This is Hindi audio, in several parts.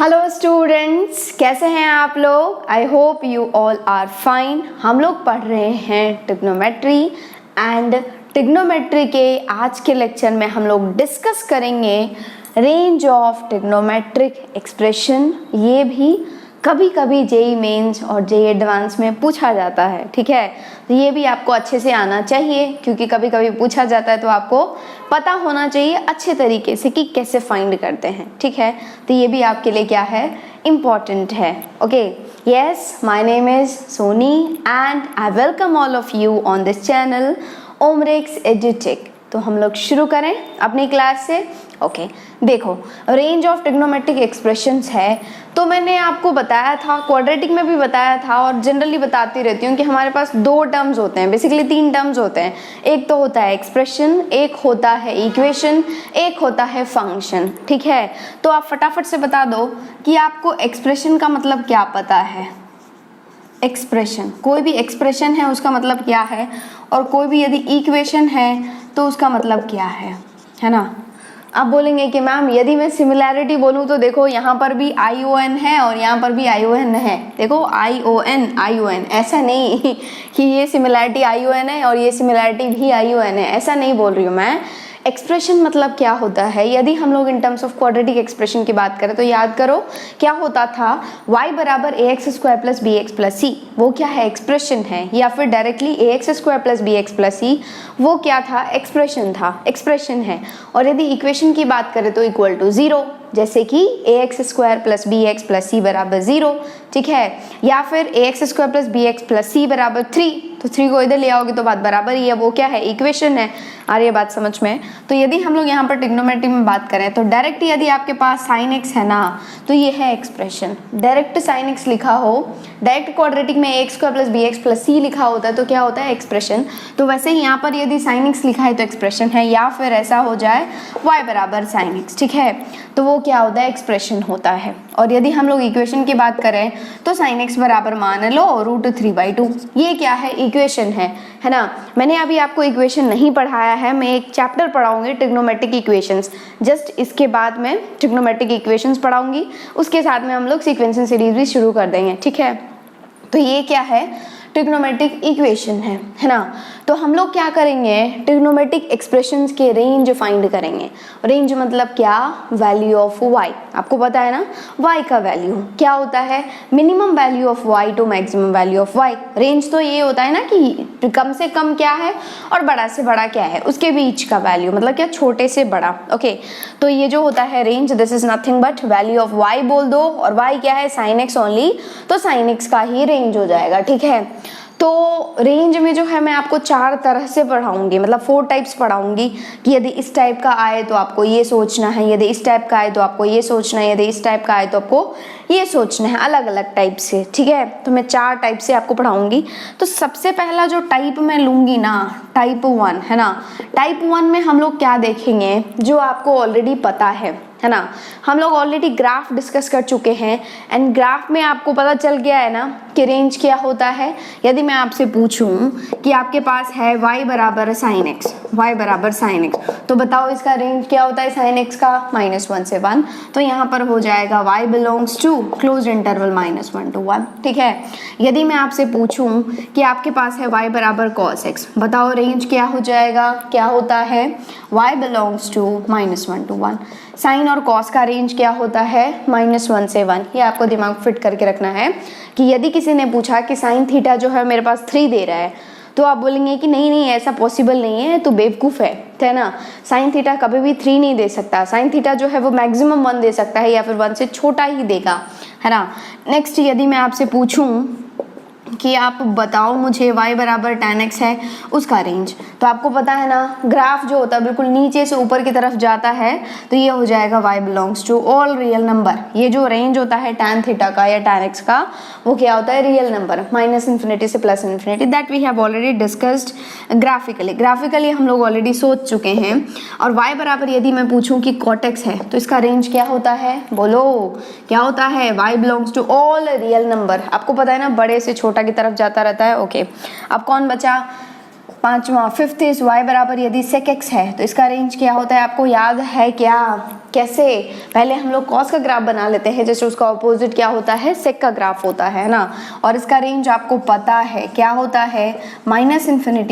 हेलो स्टूडेंट्स, कैसे हैं आप लोग? I hope you all are fine. हम लोग पढ़ रहे हैं ट्रिग्नोमेट्री एंड ट्रिग्नोमेट्री के आज के लेक्चर में हम लोग डिस्कस करेंगे रेंज ऑफ ट्रिग्नोमेट्रिक एक्सप्रेशन। ये भी कभी कभी जेई मेंस और जेई एडवांस में पूछा जाता है, ठीक है। तो ये भी आपको अच्छे से आना चाहिए क्योंकि कभी कभी पूछा जाता है, तो आपको पता होना चाहिए अच्छे तरीके से कि कैसे फाइंड करते हैं, ठीक है। तो ये भी आपके लिए क्या है, इम्पॉर्टेंट है। Okay, yes, my name is Soni and I welcome all of you on this channel Omrex एजुटेक। तो हम लोग शुरू करें अपनी क्लास से। ओके, देखो रेंज ऑफ ट्रिग्नोमेट्रिक एक्सप्रेशंस है, तो मैंने आपको बताया था, क्वाड्रेटिक में भी बताया था और जनरली बताती रहती हूँ कि हमारे पास दो टर्म्स होते हैं, बेसिकली तीन टर्म्स होते हैं। एक तो होता है एक्सप्रेशन, एक होता है इक्वेशन, एक होता है फंक्शन, ठीक है। तो आप फटाफट से बता दो कि आपको एक्सप्रेशन का मतलब क्या पता है। एक्सप्रेशन, कोई भी एक्सप्रेशन है उसका मतलब क्या है, और कोई भी यदि इक्वेशन है तो उसका मतलब क्या है ना। आप बोलेंगे कि मैम यदि मैं सिमिलैरिटी बोलूँ तो देखो यहाँ पर भी ION है और यहाँ पर भी ION है। देखो ION, ऐसा नहीं कि ये सिमिलैरिटी ION है और ये सिमिलैरिटी भी ION है, ऐसा नहीं बोल रही हूँ मैं। एक्सप्रेशन मतलब क्या होता है, यदि हम लोग in terms of quadratic expression की बात करें तो याद करो क्या होता था, y बराबर ax² + bx + c, वो क्या है, एक्सप्रेशन है। या फिर डायरेक्टली ax² + bx + c, वो क्या था, एक्सप्रेशन था, एक्सप्रेशन है। और यदि इक्वेशन की बात करें तो इक्वल टू 0, जैसे कि ax² + bx + c बराबर 0, ठीक है। या फिर ax² + bx + c बराबर 3, तो 3 को इधर ले आओगे तो बात बराबर ही है, वो क्या है, इक्वेशन है। आ रही है बात समझ में? तो यदि हम लोग यहाँ पर ट्रिग्नोमेट्री में बात करें तो डायरेक्ट यदि आपके पास sin x है ना, तो ये है एक्सप्रेशन। डायरेक्ट sin x लिखा हो, डायरेक्ट क्वाड्रेटिक में ax² + bx + c लिखा होता है तो क्या होता है, एक्सप्रेशन। तो वैसे ही यहाँ पर यदि sin x लिखा है तो एक्सप्रेशन है, या फिर ऐसा हो जाए y बराबर sin x, ठीक है, तो वो क्या होता है, एक्सप्रेशन होता है। और यदि हम लोग इक्वेशन की बात करें तो sin x बराबर मान लो √3/2, ये क्या है, इक्वेशन है ना। मैंने अभी आपको इक्वेशन नहीं पढ़ाया है, मैं एक चैप्टर पढ़ाऊंगी ट्रिग्नोमेट्रिक इक्वेशंस, जस्ट इसके बाद मैं ट्रिग्नोमेट्रिक इक्वेशंस पढ़ाऊंगी, उसके साथ में हम लोग सीक्वेंसिंग सीरीज भी शुरू कर देंगे, ठीक है। तो ये क्या है, ट्रिग्नोमेट्रिक इक्वेशन है ना। तो हम लोग क्या करेंगे, ट्रिग्नोमेट्रिक एक्सप्रेशंस के रेंज फाइंड करेंगे। रेंज मतलब क्या, वैल्यू ऑफ y, आपको पता है ना y का वैल्यू क्या होता है, minimum value of y to maximum value of y। Range तो ये होता है ना कि कम से कम क्या है और बड़ा से बड़ा क्या है, उसके बीच का वैल्यू, मतलब क्या, छोटे से बड़ा। ओके, तो ये जो होता है range, this is nothing but value of y बोल दो, और y क्या है, sin x ओनली, तो sin x का ही रेंज हो जाएगा, ठीक है। तो रेंज में जो है मैं आपको 4 तरह से पढ़ाऊंगी, मतलब 4 टाइप्स पढ़ाऊंगी कि यदि इस टाइप का आए तो आपको ये सोचना है, यदि इस टाइप का आए तो आपको ये सोचना है, यदि इस टाइप का आए तो आपको ये सोचना है, अलग अलग टाइप से, ठीक है। तो मैं 4 टाइप से आपको पढ़ाऊंगी। तो सबसे पहला जो टाइप मैं लूंगी ना, टाइप 1 है ना। टाइप 1 में हम लोग क्या देखेंगे, जो आपको ऑलरेडी पता है ना। हम लोग ऑलरेडी ग्राफ डिस्कस कर चुके हैं एंड ग्राफ में आपको पता चल गया है ना कि रेंज क्या होता है। यदि मैं आपसे पूछूं कि आपके पास है y बराबर sin x, y बराबर sin x, तो बताओ इसका रेंज क्या होता है sin x का, -1 से 1, तो यहाँ पर हो जाएगा y belongs to close interval -1 to 1, ठीक है। यदि मैं आपसे पूछूं कि आपके पास है y बराबर cos x, बताओ रेंज क्या हो जाएगा, क्या होता है, y belongs to -1 to 1। Sine और कॉस का रेंज क्या होता है, -1 से 1। ये आपको दिमाग फिट करके रखना है कि यदि किसी ने पूछा कि साइन थीटा जो है मेरे पास 3 दे रहा है, तो आप बोलेंगे कि नहीं ऐसा पॉसिबल नहीं है, तो बेवकूफ़ है ना। साइन थीटा कभी भी 3 नहीं दे सकता, साइन थीटा जो है वो मैक्सिमम 1 दे सकता है या फिर 1 से छोटा ही देगा, है ना। नेक्स्ट यदि मैं आपसे पूछूं कि आप बताओ मुझे y बराबर tan x है, उसका रेंज, तो आपको पता है ना ग्राफ जो होता है बिल्कुल नीचे से ऊपर की तरफ जाता है, तो ये हो जाएगा y belongs to all real number. ये जो रेंज होता है tan थीटा का या tan x का, वो क्या होता है, रियल नंबर, -∞ से +∞, that we have already discussed graphically हम लोग ऑलरेडी सोच चुके हैं। और y बराबर यदि मैं पूछूं कि cot x है, तो इसका रेंज क्या होता है, बोलो क्या होता है, y belongs to all real number. आपको पता है ना बड़े से छोटा की तरफ जाता रहता है। ओके, अब कौन बचा, पांचवा फिफ्थ इज y बराबर यदि sec x है तो इसका रेंज क्या होता है, आपको याद है क्या? कैसे? पहले हम लोग cos का ग्राफ बना लेते हैं, जैसे उसका ऑपोजिट क्या होता है, sec का ग्राफ होता है ना। और इसका रेंज आपको पता है क्या होता है, -∞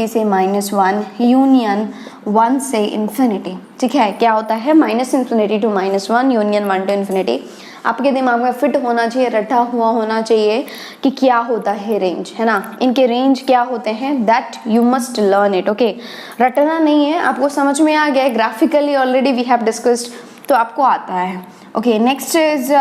से -1 यूनियन 1 से इन्फिनिटी। ठीक है, क्या होता है, -∞ to -1 यूनियन 1 to इन्फिनिटी। आपके दिमाग में फिट होना चाहिए, रटा हुआ होना चाहिए कि क्या होता है रेंज, है ना। इनके रेंज क्या होते हैं, that you must learn it. Okay, रटना नहीं है, आपको समझ में आ गया है, graphically already we have discussed, तो आपको आता है। ओके, नेक्स्ट इज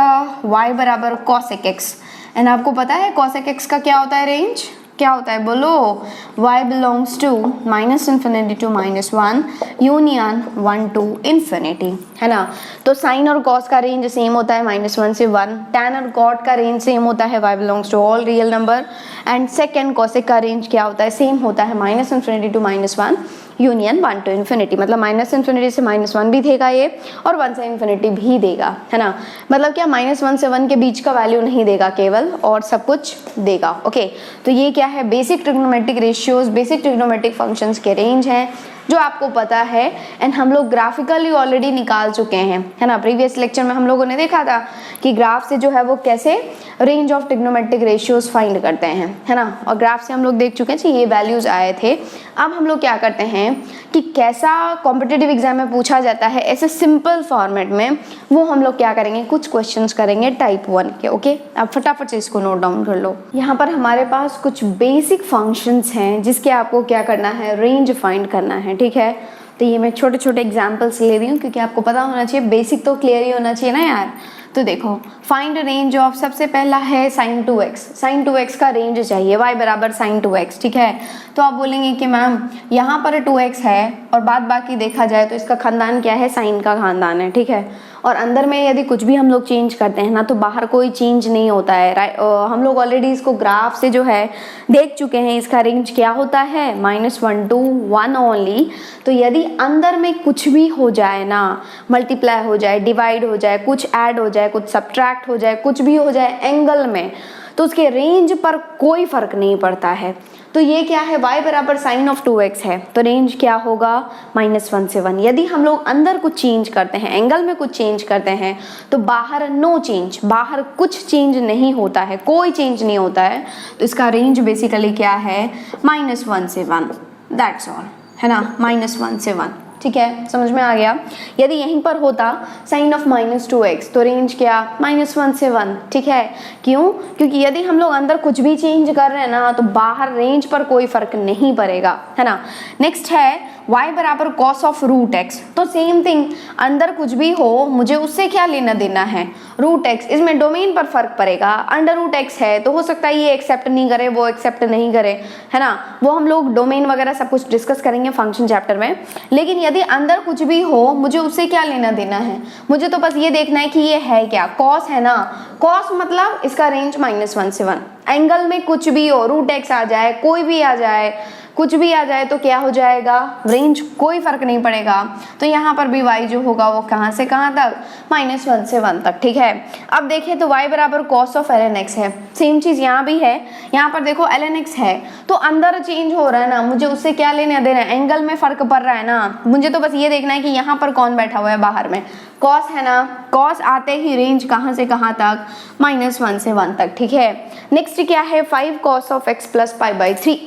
y बराबर cosec x, एंड आपको पता है cosec x का क्या होता है रेंज, क्या होता है बोलो, y belongs to -∞ to -1 union 1 to infinity, है ना। तो साइन और cos का रेंज सेम होता है -1 से 1, tan और cot का रेंज सेम होता है, y belongs to all real number, and second cosec का रेंज क्या होता है, सेम होता है -∞ to -1 यूनियन 1 to इन्फिनिटी। मतलब -∞ से -1 भी देगा ये, और 1 से इन्फिनिटी भी देगा, है ना। मतलब क्या, -1 से 1 के बीच का वैल्यू नहीं देगा केवल, और सब कुछ देगा। ओके, तो ये क्या है, basic trigonometric ratios, basic trigonometric functions के रेंज हैं जो आपको पता है, एंड हम लोग ग्राफिकली ऑलरेडी निकाल चुके हैं, है ना। प्रीवियस लेक्चर में हम लोगों ने देखा था कि ग्राफ से जो है वो कैसे range of trigonometric ratios find करते हैं, है ना। और ग्राफ से हम लोग देख चुके हैं कि ये वैल्यूज आए थे। अब हम लोग क्या करते हैं कि कैसा कॉम्पिटिटिव एग्जाम में पूछा जाता है ऐसे सिंपल फॉर्मेट में, वो हम लोग क्या करेंगे, कुछ क्वेश्चंस करेंगे टाइप 1 के। ओके, आप फटाफट से इसको नोट डाउन कर लो। यहाँ पर हमारे पास कुछ बेसिक फंक्शंस हैं जिसके आपको क्या करना है, रेंज फाइंड करना है। ठीक है, तो ये मैं छोटे छोटे एग्जाम्पल्स ले रही हूँ क्योंकि आपको पता होना चाहिए, बेसिक तो क्लियर ही होना चाहिए ना यार। तो देखो, फाइंड रेंज ऑफ, सबसे पहला है sin 2x, sin 2x का रेंज चाहिए, y बराबर sin 2x। ठीक है, तो आप बोलेंगे कि मैम यहाँ पर 2x है और बाद बाकी देखा जाए तो इसका खानदान क्या है, साइन का खानदान है। ठीक है, और अंदर में यदि कुछ भी हम लोग चेंज करते हैं ना तो बाहर कोई चेंज नहीं होता है। हम लोग ऑलरेडी इसको ग्राफ से जो है देख चुके हैं, इसका रेंज क्या होता है, -1 to 1 ओनली। तो यदि अंदर में कुछ भी हो जाए ना, मल्टीप्लाई हो जाए, डिवाइड हो जाए, कुछ ऐड हो जाए, कुछ सब्ट्रैक्ट हो जाए, कुछ भी हो जाए एंगल में, तो उसके रेंज पर कोई फर्क नहीं पड़ता है। तो ये क्या है, y बराबर साइन ऑफ 2x है, तो रेंज क्या होगा, -1 से 1। यदि हम लोग अंदर कुछ चेंज करते हैं, एंगल में कुछ चेंज करते हैं, तो बाहर नो चेंज, बाहर कुछ चेंज नहीं होता है, कोई चेंज नहीं होता है। तो इसका रेंज बेसिकली क्या है, -1 से 1, दैट्स ऑल, है ना, -1 से 1। ठीक है, समझ में आ गया। यदि यहीं पर होता साइन ऑफ -2x तो रेंज क्या, -1 से 1। ठीक है, क्यों, क्योंकि यदि हम लोग अंदर कुछ भी चेंज कर रहे हैं ना तो बाहर रेंज पर कोई फर्क नहीं पड़ेगा, है ना। नेक्स्ट है y बराबर cos ऑफ √x, तो सेम थिंग, अंदर कुछ भी हो मुझे उससे क्या लेना देना है, √x, इसमें डोमेन पर फर्क पड़ेगा। √x है तो हो सकता है ये एक्सेप्ट नहीं करे, वो एक्सेप्ट नहीं करे, है ना। वो हम लोग डोमेन वगैरह सब कुछ डिस्कस करेंगे फंक्शन चैप्टर में। लेकिन यदि अंदर कुछ भी हो मुझे उससे क्या लेना देना है, मुझे तो बस ये देखना है कि ये है क्या, cos है ना। cos मतलब इसका रेंज -1 से 1, एंगल में कुछ भी हो, √x आ जाए, कोई भी आ जाए, कुछ भी आ जाए तो क्या हो जाएगा, रेंज कोई फर्क नहीं पड़ेगा। तो यहाँ पर भी y जो होगा वो कहाँ से कहाँ तक, -1 से 1 तक। ठीक है, अब देखें तो y बराबर cos ऑफ ln x है, सेम चीज यहाँ भी है। यहाँ पर देखो ln x है तो अंदर चेंज हो रहा है ना, मुझे उससे क्या लेना देना है, एंगल में फर्क पड़ रहा है ना, मुझे तो बस ये देखना है कि यहाँ पर कौन बैठा हुआ है, बाहर में cos है ना। cos आते ही रेंज कहाँ से कहाँ तक, -1 से 1 तक। ठीक है, नेक्स्ट क्या है, 5 cos ऑफ x + π/3,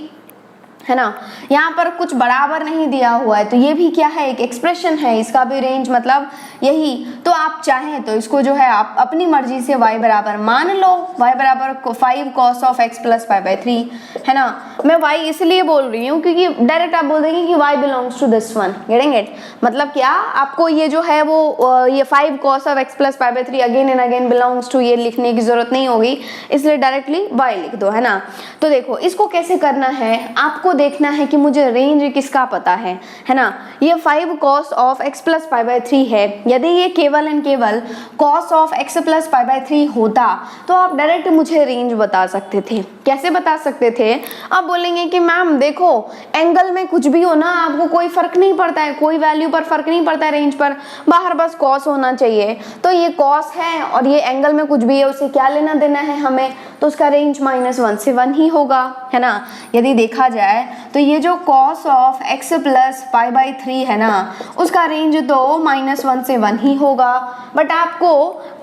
है ना। यहाँ पर कुछ बराबर नहीं दिया हुआ है तो ये भी क्या है, एक एक्सप्रेशन है, इसका भी रेंज मतलब यही। तो आप चाहें तो इसको जो है आप अपनी मर्जी से y बराबर मान लो, y बराबर 5 cos ऑफ x + π/3, है ना। मैं y इसलिए बोल रही हूँ क्योंकि डायरेक्ट आप बोल देंगे कि y belongs to this one, getting it. मतलब क्या, आपको ये जो है वो ये 5 cos of x + π/3 again and again belongs to ये लिखने की जरूरत नहीं होगी, इसलिए डायरेक्टली y लिख दो, है ना। तो देखो इसको कैसे करना है, आपको देखना है कि मुझे रेंज किसका पता है ना। ये 5 cos ऑफ x + π/3 है, यदि ये केवल एंड केवल cos ऑफ x + π/3 होता तो आप डायरेक्ट मुझे रेंज बता सकते थे। कैसे बता सकते थे, आप बोलेंगे कि मैम देखो एंगल में कुछ भी हो ना, आपको कोई फर्क नहीं पड़ता है, कोई वैल्यू पर फर्क नहीं पड़ता है रेंज पर, बाहर बस cos होना चाहिए। तो ये cos है और ये एंगल में कुछ भी है, उससे क्या लेना देना है हमें, तो उसका रेंज -1 से 1 ही होगा, है ना। यदि देखा जाए तो ये जो cos of x plus pi by 3 है ना, उसका रेंज तो -1 से 1 ही होगा, बट आपको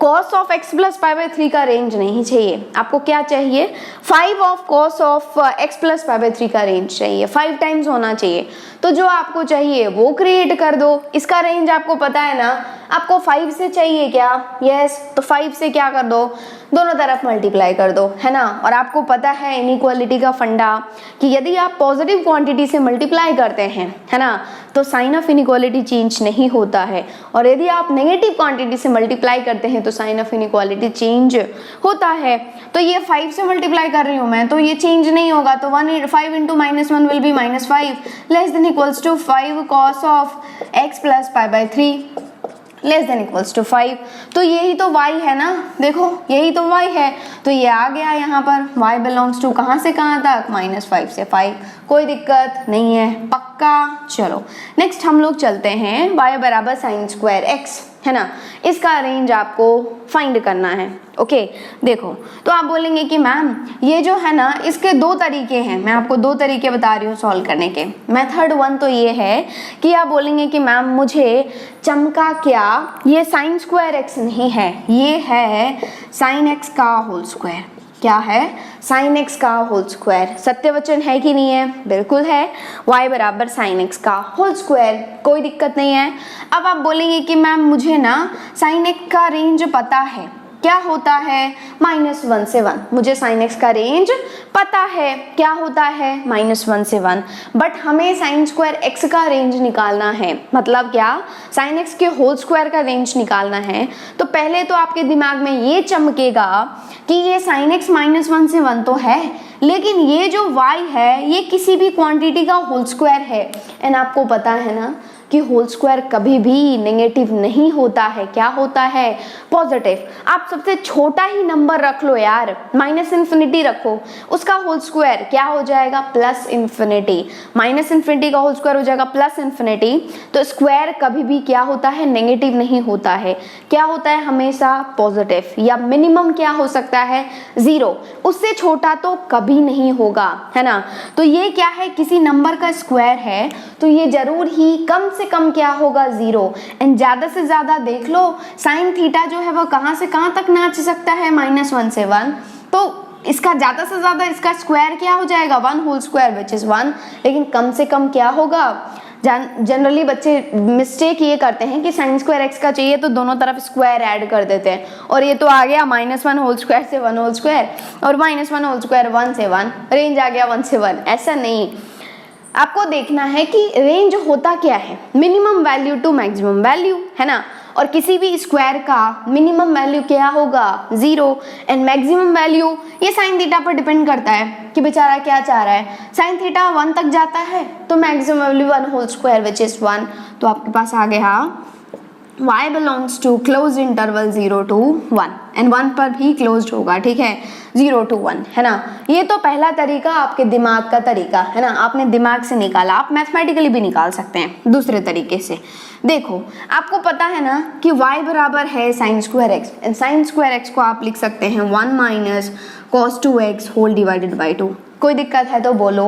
cos of x plus pi by 3 का रेंज नहीं चाहिए, आपको क्या चाहिए, 5 of cos of x plus pi by 3 का रेंज चाहिए, 5 टाइम्स होना चाहिए। तो जो आपको चाहिए वो क्रिएट कर दो। इसका रेंज आपको पता है ना, आपको 5 से चाहिए क्या, यस, तो 5 से क्या कर दो, दोनों तरफ मल्टीप्लाई कर दो, है ना। और आपको पता है इनइक्वालिटी का फंडा कि यदि आप पॉजिटिव क्वांटिटी से मल्टीप्लाई करते हैं, है ना, तो साइन ऑफ इनइक्वालिटी चेंज नहीं होता है, और यदि आप नेगेटिव क्वांटिटी से मल्टीप्लाई करते हैं तो साइन ऑफ इनइक्वालिटी चेंज होता है। तो ये 5 से मल्टीप्लाई कर रही हूँ मैं, तो ये चेंज नहीं होगा, तो 5 into -1 will be -5 less than equals to 5 cos of x plus pi by 3 less than equals to 5। तो यही तो y है ना, देखो यही तो y है, तो ये आ गया यहाँ पर y बिलोंग्स टू कहाँ से कहाँ तक, -5 से 5, कोई दिक्कत नहीं है, पक्का। चलो नेक्स्ट हम लोग चलते हैं y बराबर साइन स्क्वायर x, है ना, इसका रेंज आपको फाइंड करना है। ओके देखो, तो आप बोलेंगे कि मैम ये जो है ना, इसके दो तरीके हैं, मैं आपको दो तरीके बता रही हूँ सॉल्व करने के। मेथड 1 तो ये है कि आप बोलेंगे कि मैम मुझे चमका क्या, ये साइन स्क्वायर x नहीं है, ये है साइन x का होल स्क्वायर। क्या है, साइन x का होल स्क्वायर। सत्य वचन है कि नहीं है, बिल्कुल है, y बराबर साइन x का होल स्क्वायर, कोई दिक्कत नहीं है। अब आप बोलेंगे कि मैम मुझे ना साइन x का रेंज पता है, क्या होता है, -1 से 1, मुझे साइन x का रेंज पता है, क्या होता है, -1 से 1, बट हमें साइन स्क्वायर x का रेंज निकालना है, मतलब क्या, साइन x के होल स्क्वायर का रेंज निकालना है। तो पहले तो आपके दिमाग में ये चमकेगा कि ये साइन x -1 से 1 तो है, लेकिन ये जो y है ये किसी भी क्वांटिटी का होल स्क्वायर है, एंड आपको पता है ना कि होल स्क्वायर कभी भी नेगेटिव नहीं होता है, क्या होता है, पॉजिटिव। आप सबसे छोटा ही नंबर रख लो यार, -∞ रखो, उसका होल स्क्वायर क्या हो जाएगा, +∞, -∞ का होल स्क्वायर हो जाएगा +∞। तो स्क्वायर कभी भी क्या होता है, नेगेटिव नहीं होता है, क्या होता है, हमेशा पॉजिटिव, या मिनिमम क्या हो सकता है, 0, उससे छोटा तो कभी नहीं होगा, है ना। तो ये क्या है, किसी नंबर का स्क्वायर है, तो ये जरूर ही कम से कम क्या होगा, 0, एंड ज्यादा से ज्यादा देख लो साइन थीटा जो है वो कहां से कहां तक नाच सकता है, -1 से 1, तो इसका ज्यादा से ज्यादा इसका स्क्वायर क्या हो जाएगा, 1 होल स्क्वायर विच इज 1, लेकिन कम से कम क्या होगा, जनरली बच्चे मिस्टेक ये करते हैं कि साइन स्क्वायर x का चाहिए तो दोनों तरफ स्क्वायर ऐड कर देते हैं, और ये तो आ गया -1 होल स्क्वायर से 1 होल स्क्वायर, और -1 होल स्क्वायर 1 से 1, रेंज आ गया 1 से 1, ऐसा नहीं। आपको देखना है कि रेंज होता क्या है, minimum value to maximum value, है ना, और किसी भी स्क्वायर का मिनिमम वैल्यू क्या होगा, 0, एंड मैक्सिमम वैल्यू ये साइन थीटा पर डिपेंड करता है कि बेचारा क्या चाह रहा है, साइन थीटा 1 तक जाता है तो maximum value 1 whole square which is 1, तो आपके पास आ गया y belongs to closed interval 0 to 1, and 1 पर भी क्लोज्ड होगा, ठीक है, 0 to 1, है ना। ये तो पहला तरीका आपके दिमाग का तरीका है ना, आपने दिमाग से निकाला, आप मैथमेटिकली भी निकाल सकते हैं दूसरे तरीके से। देखो आपको पता है ना कि y बराबर है sine square x, and sine square x को आप लिख सकते हैं 1 - cos 2x whole divided by 2, कोई दिक्कत है तो बोलो।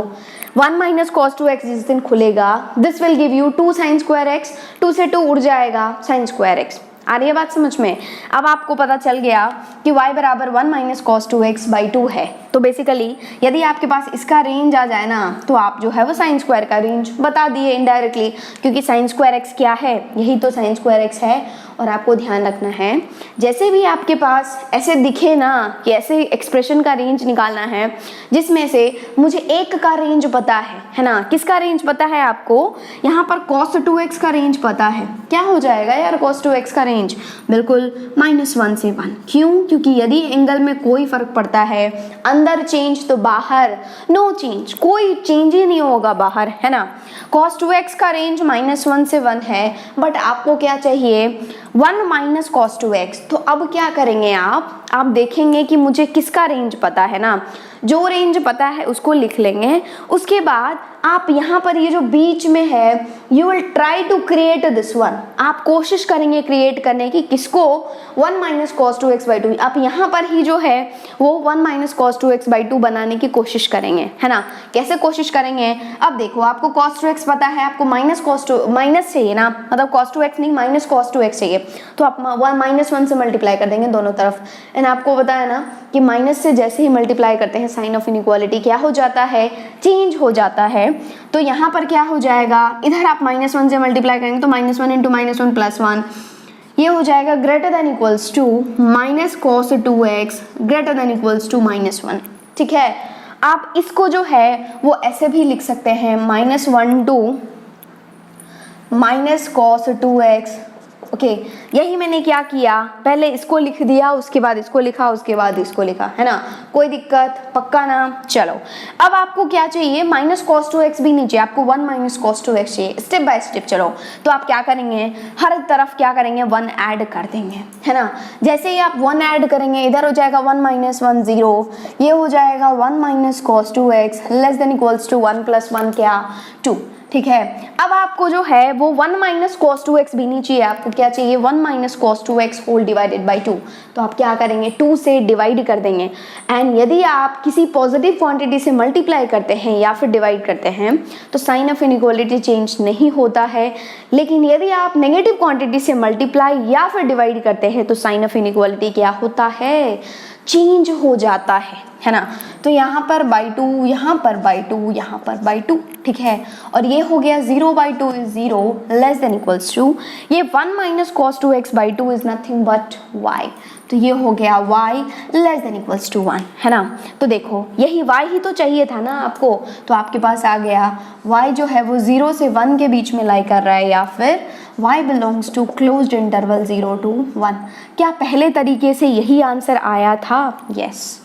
1 - cos 2x जिस दिन खुलेगा, this will give you 2 sine square x, 2 से 2 उड़ जाएगा साइन स्क्वायर x। आ रही है बात समझ में। अब आपको पता चल गया कि y बराबर 1 - cos 2x बाई 2 है, तो बेसिकली यदि आपके पास इसका रेंज आ जाए ना, तो आप जो है वो साइन स्क्वायर का रेंज बता दिए इनडायरेक्टली, क्योंकि साइन स्क्वायर x क्या है, यही तो साइन स्क्वायर x है। और आपको ध्यान रखना है, जैसे भी आपके पास ऐसे दिखे ना कि ऐसे एक्सप्रेशन का रेंज निकालना है जिसमें से मुझे एक का रेंज पता है ना, किसका रेंज पता है आपको, यहाँ पर cos 2x का रेंज पता है, क्या हो जाएगा यार cos 2x का रेंज, बिल्कुल -1 से 1। क्यों, क्योंकि यदि एंगल में कोई फर्क पड़ता है, अंदर चेंज तो बाहर नो चेंज, कोई चेंज ही नहीं होगा बाहर, है ना। cos 2x का रेंज -1 से 1 है, बट आपको क्या चाहिए, 1 माइनस कॉस 2x। तो अब क्या करेंगे आप देखेंगे कि मुझे किसका रेंज पता है ना, जो रेंज पता है उसको लिख लेंगे। उसके बाद आप यहाँ पर ये जो बीच में है, you will try to create this one, आप कोशिश करेंगे क्रिएट करने की, किसको, 1 माइनस कॉस 2x बाई 2। आप यहाँ पर ही जो है वो 1 माइनस कॉस 2x बाई 2 बनाने की कोशिश करेंगे, है ना। कैसे कोशिश करेंगे, अब देखो आपको cos 2x पता है, आपको माइनस चाहिए ना, मतलब cos 2x नहीं माइनस cos 2x चाहिए, तो आप -1 से मल्टीप्लाई कर देंगे दोनों तरफ। एंड आपको पता है ना कि माइनस से जैसे ही मल्टीप्लाई करते हैं साइन ऑफ इनइक्वालिटी क्या हो जाता है, चेंज हो जाता है। तो यहाँ पर क्या हो जाएगा, इधर आप -1 से मल्टीप्लाई करेंगे तो -1 इंटू -1 +1, ये हो जाएगा greater than equals to minus cos 2x greater than equals to -1। ठीक है, आप इसको जो है वो ऐसे भी लिख सकते हैं, -1 to minus cos 2x। Okay, यही मैंने क्या किया, पहले इसको लिख दिया, उसके बाद इसको लिखा, उसके बाद इसको लिखा, है ना, कोई दिक्कत, पक्का ना। चलो अब आपको क्या चाहिए, माइनस कॉस 2x भी नहीं चाहिए, आपको 1 माइनस कॉस 2x चाहिए। स्टेप बाय स्टेप चलो, तो आप क्या करेंगे, हर तरफ क्या करेंगे, 1 ऐड कर देंगे, है ना। जैसे ही आप 1 ऐड करेंगे, इधर हो जाएगा 1 माइनस 1 0, ये हो जाएगा 1 minus cos 2x less than equals to 1 + 1 क्या 2। ठीक है, अब आपको जो है वो 1 माइनस कॉस 2x भी नहीं चाहिए, आपको क्या चाहिए, 1 minus cos 2x whole divided by 2। तो आप क्या करेंगे, 2 से डिवाइड कर देंगे। एंड यदि आप किसी पॉजिटिव क्वांटिटी से मल्टीप्लाई करते हैं या फिर डिवाइड करते हैं तो साइन ऑफ इनइक्वालिटी चेंज नहीं होता है, लेकिन यदि आप नेगेटिव क्वांटिटी से मल्टीप्लाई या फिर डिवाइड करते हैं तो साइन ऑफ इनइक्वालिटी क्या होता है, चेंज हो जाता है ना। तो यहाँ पर बाई 2, यहाँ पर बाई 2, यहाँ पर बाई 2। ठीक है, और ये हो गया 0 by 2 is 0 less than equals to, ये 1 minus cos 2x by 2 is nothing but y। तो ये हो गया y less than equals to 1, है ना। तो देखो यही y ही तो चाहिए था ना आपको, तो आपके पास आ गया y जो है वो 0 से 1 के बीच में लाई कर रहा है, या फिर y belongs to closed interval 0 to 1। क्या पहले तरीके से यही आंसर आया था, यस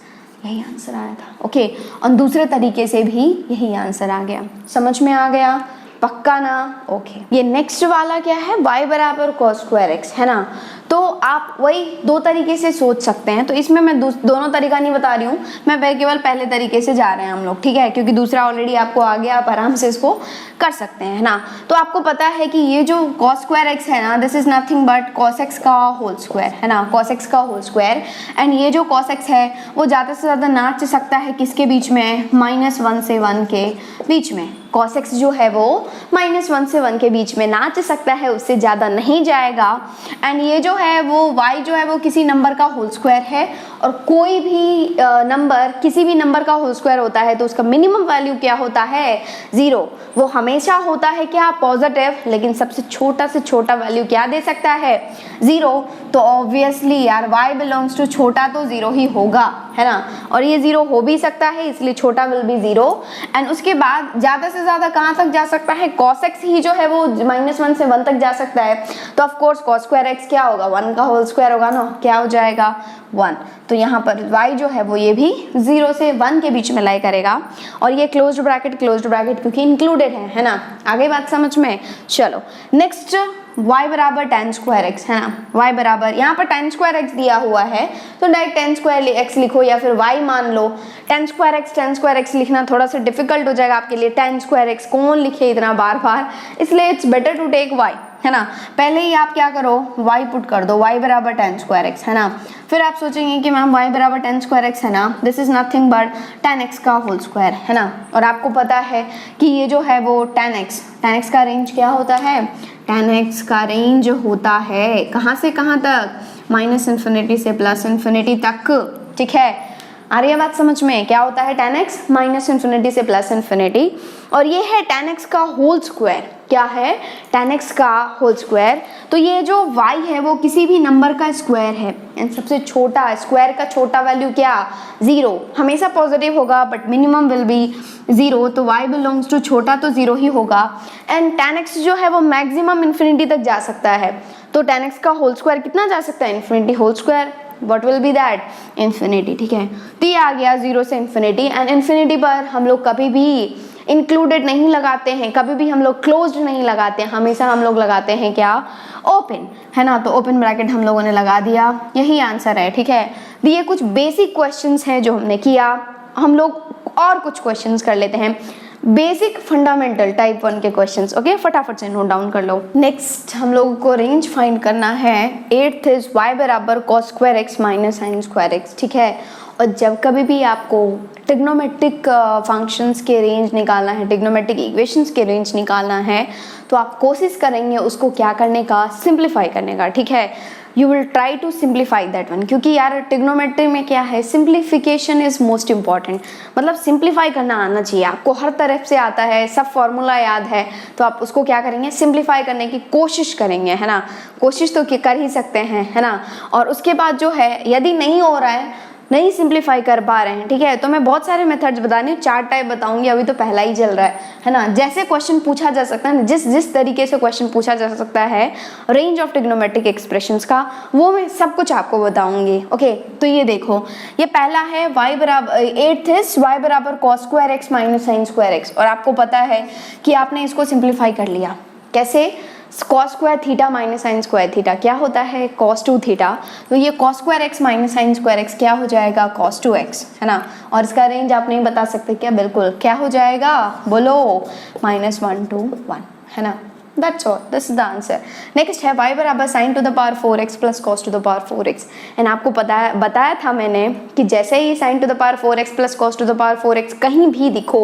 यही आंसर आया था। ओके, और दूसरे तरीके से भी यही आंसर आ गया, समझ में आ गया, पक्का ना। ओके, ये नेक्स्ट वाला क्या है, y बराबर cos स्क्वायर x, है ना। तो आप वही दो तरीके से सोच सकते हैं, तो इसमें मैं दोनों तरीका नहीं बता रही हूँ, मैं केवल पहले तरीके से जा रहे हैं हम लोग, ठीक है, क्योंकि दूसरा ऑलरेडी आपको आ गया, आप आराम से इसको कर सकते हैं, है ना। तो आपको पता है कि ये जो cos स्क्वायर x है ना, this is nothing but cos x का होल स्क्वायर, है ना, cos x का होल स्क्वायर। एंड ये जो cos x है वो ज़्यादा से ज़्यादा नाच सकता है किसके बीच में, -1 से 1 के बीच में। cos x जो है वो -1 से 1 के बीच में नाच सकता है, उससे ज़्यादा नहीं जाएगा। एंड ये जो है वो y जो है वो किसी नंबर का होल स्क्वायर है, और कोई भी नंबर किसी भी नंबर का होल स्क्वायर होता है तो उसका मिनिमम वैल्यू क्या होता है, 0। वो हमेशा होता है क्या, पॉजिटिव, लेकिन सबसे छोटा से छोटा वैल्यू क्या दे सकता है, 0। तो ऑब्वियसली यार y बिलोंग्स टू छोटा तो 0 ही होगा, है ना, और ये 0 हो भी सकता है, इसलिए छोटा विल बी 0। एंड उसके बाद ज़्यादा से ज़्यादा कहाँ तक जा सकता है, cos x ही जो है वो -1 से 1 तक जा सकता है। तो of course cos square x क्या होगा, 1 का होल स्क्वायर होगा ना, क्या हो जाएगा 1। तो यहाँ पर y जो है वो ये भी 0 से 1 के बीच में लाई करेगा, और ये क्लोज्ड ब्रैकेट क्योंकि इंक्लूडेड है ना। आगे बात समझ में, चलो नेक्स्ट y बराबर tan स्क्वायर x, है ना। y बराबर यहाँ पर tan स्क्वायर x दिया हुआ है तो डायरेक्ट tan स्क्वायर x लिखो, या फिर y मान लो। tan स्क्वायर x लिखना थोड़ा सा डिफिकल्ट हो जाएगा आपके लिए, tan स्क्वायर x कौन लिखे इतना बार बार, इसलिए it's better to take y, है ना। पहले ही आप क्या करो, y पुट कर दो, y बराबर tan स्क्वायर x, है ना। फिर आप सोचेंगे कि मैम y बराबर tan स्क्वायर x है ना, this is nothing but tan x का होल स्क्वायर, है ना। और आपको पता है कि ये जो है वो tan x का रेंज क्या होता है, tan x का रेंज होता है कहाँ से कहाँ तक, -∞ से +∞ तक। ठीक है, आ रही है बात समझ में, क्या होता है tan x -∞ से +∞, और ये है tan x का होल स्क्वायर। क्या है, tan x का होल स्क्वायर। तो ये जो y है वो किसी भी नंबर का स्क्वायर है, एंड सबसे छोटा स्क्वायर का छोटा वैल्यू क्या, 0। हमेशा पॉजिटिव होगा बट मिनिमम विल बी 0, तो y बिलोंग्स टू छोटा तो 0 ही होगा। एंड tan x जो है वो मैक्सिमम इन्फिनिटी तक जा सकता है, तो tan x का होल स्क्वायर कितना जा सकता है, infinity whole square. What will be that? Infinity. ठीक है, तो ये आ गया 0 से इन्फिनिटी, एंड इन्फिनिटी पर हम लोग कभी भी इंक्लूडेड नहीं लगाते हैं, कभी भी हम लोग क्लोज्ड नहीं लगाते, हमेशा हम लोग लगाते हैं क्या, ओपन, है ना। तो ओपन ब्रैकेट हम लोगों ने लगा दिया, यही आंसर है, ठीक है। तो ये कुछ बेसिक क्वेश्चंस हैं जो हमने किया। हम लोग और कुछ क्वेश्चंस कर लेते हैं, बेसिक फंडामेंटल टाइप 1 के क्वेश्चंस, ओके। फटाफट से नोट डाउन कर लो। नेक्स्ट हम लोगों को रेंज फाइंड करना है। 8th इज y बराबर cos square x minus sin square x, ठीक है। और जब कभी भी आपको ट्रिग्नोमेट्रिक फंक्शंस के रेंज निकालना है, ट्रिग्नोमेट्रिक इक्वेशंस के रेंज निकालना है, तो आप कोशिश करेंगे उसको क्या करने का, सिंप्लीफाई करने का, ठीक है। You will try to simplify that one, क्योंकि यार ट्रिग्नोमेट्री में क्या है, सिंप्लीफिकेशन इज मोस्ट इंपॉर्टेंट। मतलब सिंप्लीफाई करना आना चाहिए आपको, हर तरफ से आता है, सब फॉर्मूला याद है, तो आप उसको क्या करेंगे, सिंप्लीफाई करने की कोशिश करेंगे, है ना। कोशिश तो कर ही सकते हैं, है ना। और उसके बाद जो है, यदि नहीं हो रहा है, नहीं सिंप्लीफाई कर पा रहे हैं, ठीक है, तो मैं बहुत सारे मेथड्स बतानी हूँ, 4 टाइप बताऊंगी, अभी तो पहला ही चल रहा है ना। जैसे क्वेश्चन पूछा जा सकता है, जिस तरीके से क्वेश्चन पूछा जा सकता है रेंज ऑफ ट्रिग्नोमेट्रिक एक्सप्रेशंस का, वो मैं सब कुछ आपको बताऊंगी, ओके। तो ये देखो, ये पहला है y बराबर 8th y बराबर cos square x minus sin square x, और आपको पता है कि आपने इसको सिंप्लीफाई कर लिया। कैसे, cos square theta minus sin square theta क्या होता है, cos 2 थीटा, तो ये cos square x minus sin square x क्या हो जाएगा, cos 2x, है ना। और इसका रेंज आप नहीं बता सकते क्या, बिल्कुल क्या हो जाएगा, बोलो, -1 to 1, है ना। That's all. This is the answer. Next है y बराबर sin to the power 4x plus cos to the power 4x. And आपको बताया था मैंने कि जैसे ही sin to the power 4x plus cos to the power 4x कहीं भी दिखो,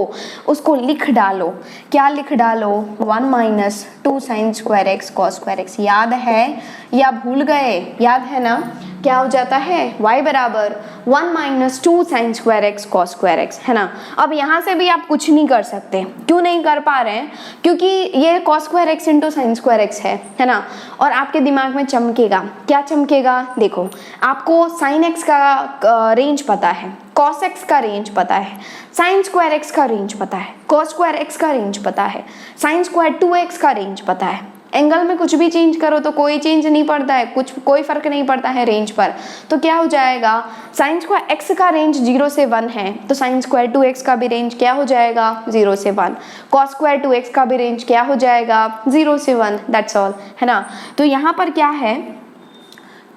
उसको लिख डालो। क्या लिख डालो, 1 minus 2 sin square x cos square x। याद है या भूल गए, याद है ना। क्या हो जाता है, y बराबर 1 minus 2 sin square x cos square x, है ना। अब यहाँ से भी आप कुछ नहीं कर सकते, क्यों नहीं कर पा रहे हैं, क्योंकि ये cos square x into sin square x है ना। और आपके दिमाग में चमकेगा, क्या चमकेगा, देखो आपको sin x का रेंज पता है, cos x का रेंज पता है, sin स्क्वायर x का रेंज पता है, cos स्क्वायर x का रेंज पता है, sin स्क्वायर 2x का रेंज पता है। एंगल में कुछ भी चेंज करो तो कोई चेंज नहीं पड़ता है, कोई फर्क नहीं पड़ता है रेंज पर। तो क्या हो जाएगा, sin स्क्वायर x का रेंज 0 से 1 है, तो sin स्क्वायर 2x का भी रेंज क्या हो जाएगा, 0 से 1। cos स्क्वायर 2x का भी रेंज क्या हो जाएगा, 0 से 1, दैट्स ऑल, है ना। तो यहाँ पर क्या है,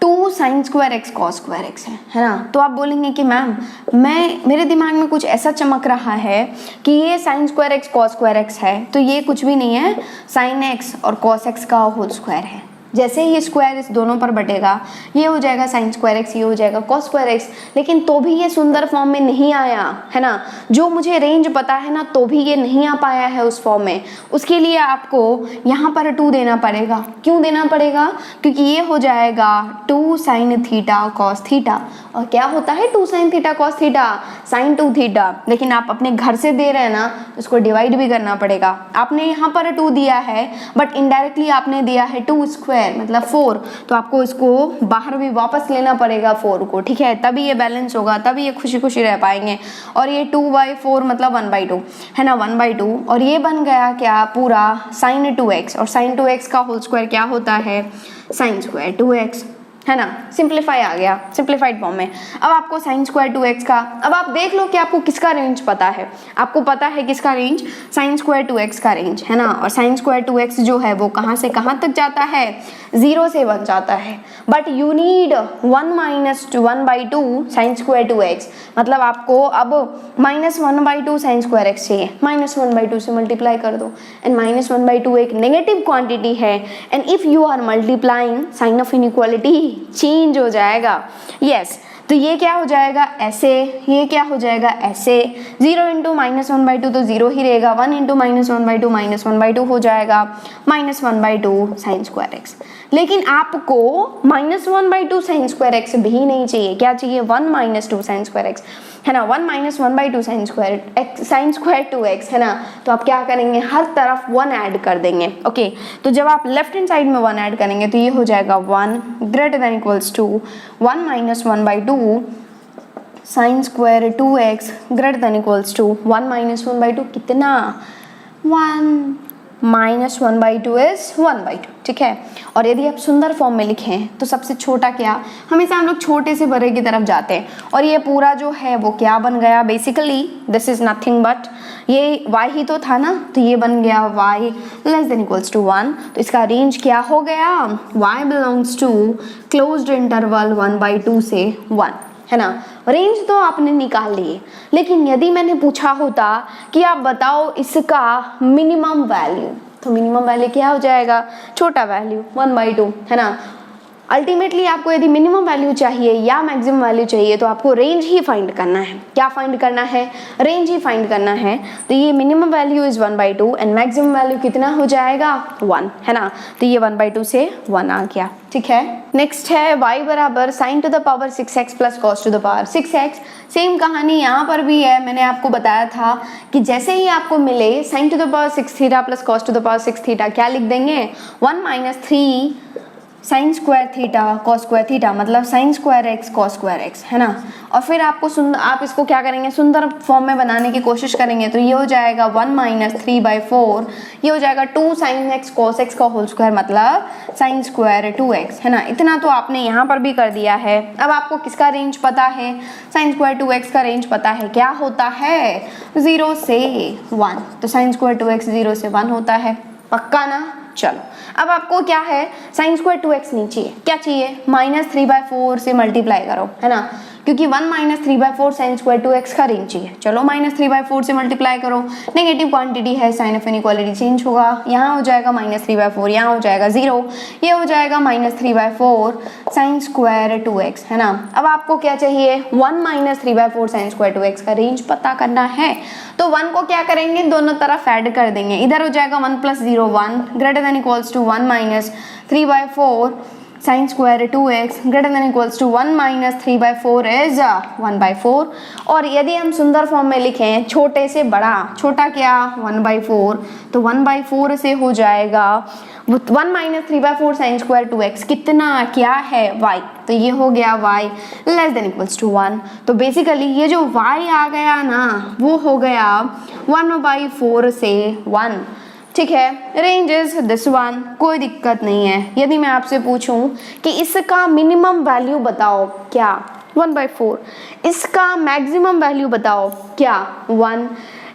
2 sin square x cos square x है ना। तो आप बोलेंगे कि मैम मेरे दिमाग में कुछ ऐसा चमक रहा है कि ये sin square x cos square x है, तो ये कुछ भी नहीं है, sin x और cos x का होल स्क्वायर है। जैसे ही ये स्क्वायर इस दोनों पर बटेगा, ये हो जाएगा sin स्क्वायर x, ये हो जाएगा cos स्क्वायर x, लेकिन तो भी ये सुंदर फॉर्म में नहीं आया, है ना। जो मुझे रेंज पता है ना, तो भी ये नहीं आ पाया है उस फॉर्म में। उसके लिए आपको यहाँ पर 2 देना पड़ेगा। क्यों देना पड़ेगा, क्योंकि ये हो जाएगा 2 sin थीटा cos थीटा, और क्या होता है 2 sin theta cos theta, sin 2 theta. लेकिन आप अपने घर से दे रहे हैं ना, उसको डिवाइड भी करना पड़ेगा। आपने यहाँ पर 2 दिया है, बट इनडायरेक्टली आपने दिया है 2 स्क्वायर मतलब 4, तो आपको इसको बाहर भी वापस लेना पड़ेगा 4 को, ठीक है, तभी ये बैलेंस होगा, तभी ये खुशी खुशी रह पाएंगे। और ये 2/4 मतलब 1/2, है ना, 1/2। और ये बन गया क्या, पूरा sin 2x, और sin 2x का होल स्क्वायर क्या होता है, sin स्क्वायर 2x, है ना। सिंप्लीफाई आ गया, सिंप्लीफाइड फॉर्म में। अब आपको sin स्क्वायर 2x का, अब आप देख लो कि आपको किसका रेंज पता है। आपको पता है किसका रेंज, sin स्क्वायर 2x का रेंज, है ना। और sin स्क्वायर 2x जो है वो कहाँ से कहाँ तक जाता है, 0 से 1 जाता है। But you need 1 minus 1/2 sin square 2x, मतलब आपको अब -1/2 sin स्क्वायर x चाहिए। -1/2 से मल्टीप्लाई कर दो, एंड -1/2 एक नेगेटिव क्वांटिटी है, and if you are multiplying, sign of inequality change हो जाएगा। यस, तो ये क्या हो जाएगा ऐसे, ये क्या हो जाएगा ऐसे, 0 इंटू -1/2 तो 0 ही रहेगा, 1 इंटू -1/2 -1/2 हो जाएगा, -1/2 sin स्क्वायर x। लेकिन आपको -1/2 sin स्क्वायर x भी नहीं चाहिए, क्या चाहिए, 1 - 2 sin स्क्वायर x, है ना। 1 - 1/2 sin स्क्वायर 2x, है ना। तो आप क्या करेंगे, हर तरफ 1 ऐड कर देंगे, ओके। तो जब आप लेफ्ट हैंड साइड में 1 ऐड करेंगे तो ये हो जाएगा 1 greater than equals to 1 - 1/2 sin square 2x greater than equals to 1 - 1/2 कितना, 1 -1/2 इज 1/2, ठीक है। और यदि आप सुंदर फॉर्म में लिखें तो सबसे छोटा क्या, हमेशा हम लोग छोटे से बड़े की तरफ जाते हैं, और ये पूरा जो है वो क्या बन गया, basically this is nothing but ये y ही तो था ना, तो ये बन गया y less than equals to 1। तो इसका रेंज क्या हो गया, y belongs to closed interval 1/2 से 1, है ना। रेंज तो आपने निकाल लिए, लेकिन यदि मैंने पूछा होता कि आप बताओ इसका मिनिमम वैल्यू, तो मिनिमम वैल्यू क्या हो जाएगा, छोटा वैल्यू 1/2, है ना। अल्टीमेटली आपको यदि मिनिमम वैल्यू चाहिए या मैक्सिमम वैल्यू चाहिए तो आपको रेंज ही फाइंड करना है। क्या फाइंड करना है, रेंज ही फाइंड करना है। तो ये minimum value is 1/2 and maximum value कितना हो जाएगा 1, है ना। तो ये 1/2 से 1 आ गया, ठीक है। नेक्स्ट है y बराबर sin to the power 6x plus cos to the power 6x। Same कहानी यहाँ पर भी है, मैंने आपको बताया था कि जैसे ही आपको मिले sin to the power 6 theta plus cos to the power 6 theta, क्या लिख देंगे 1 - 3 sin square theta cos square theta, मतलब sin square x cos square x, है ना। और फिर आपको आप इसको क्या करेंगे, सुंदर फॉर्म में बनाने की कोशिश करेंगे, तो ये हो जाएगा 1 - 3/4, ये हो जाएगा 2 sin x cos x का होल स्क्वायर, मतलब sin स्क्वायर 2x, है ना। इतना तो आपने यहाँ पर भी कर दिया है। अब आपको किसका रेंज पता है, sin स्क्वायर 2x का रेंज पता है, क्या होता है 0 से 1, तो sin स्क्वायर 2x 0 से 1 होता है, पक्का ना। चलो अब आपको क्या है, sin स्क्वायर 2x नहीं चाहिए, क्या चाहिए -3/4 से मल्टीप्लाई करो, है ना, क्योंकि 1 - 3/4 sin स्क्वायर 2x का रेंज चाहिए। चलो -3/4 से मल्टीप्लाई करो, नेगेटिव क्वांटिटी है, साइन ऑफ इनइक्वालिटी चेंज होगा, यहाँ हो जाएगा -3/4, यहाँ हो जाएगा 0, ये हो जाएगा -3/4 sin स्क्वायर 2x, है ना। अब आपको क्या चाहिए, 1 - 3/4 sin स्क्वायर 2x का रेंज पता करना है। तो 1 को क्या करेंगे, दोनों तरफ ऐड कर देंगे, इधर हो जाएगा 1 + 0 1 greater than equals to 1 - 3/4 sin square 2x greater than equals to 1 - 3/4 is 1/4। और यदि हम सुंदर फॉर्म में लिखें छोटे से बड़ा, छोटा क्या 1/4, तो 1/4 से हो जाएगा 1 - 3/4 sin स्क्वायर 2x, कितना क्या है y, तो ये हो गया y less than equals to 1। तो बेसिकली ये जो y आ गया ना, वो हो गया 1/4 से 1, ठीक है। रेंज इज दिस वन, कोई दिक्कत नहीं है। यदि मैं आपसे पूछूं कि इसका मिनिमम वैल्यू बताओ, क्या 1/4, इसका मैक्सिमम वैल्यू बताओ, क्या 1।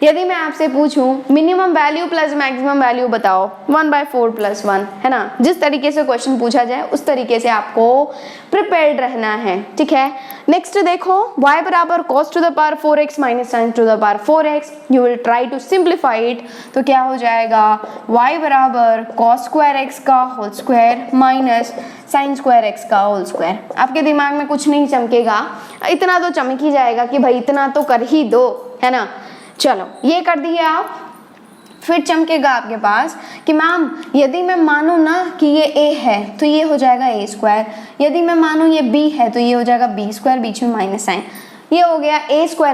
यदि मैं आपसे पूछूं minimum value plus maximum value बताओ, 1/4 + 1, है ना। जिस तरीके से क्वेश्चन पूछा जाए उस तरीके से आपको प्रिपेयर्ड रहना है, ठीक है। नेक्स्ट देखो, y बराबर cos to the power 4x minus sin to the power 4x, you will try to simplify it. तो क्या हो जाएगा, y बराबर cos स्क्वायर x का whole square minus sin square x का होल स्क्वायर। आपके दिमाग में कुछ नहीं चमकेगा, इतना तो चमक ही जाएगा कि भाई इतना तो कर ही दो, है ना। चलो ये कर दिए आप, फिर चमकेगा आपके पास कि मैम यदि मैं मानूँ ना कि ये a है तो ये हो जाएगा a², यदि मैं मानूँ ये b है तो ये हो जाएगा b², बीच में माइनस साइन, ये हो गया a² - b²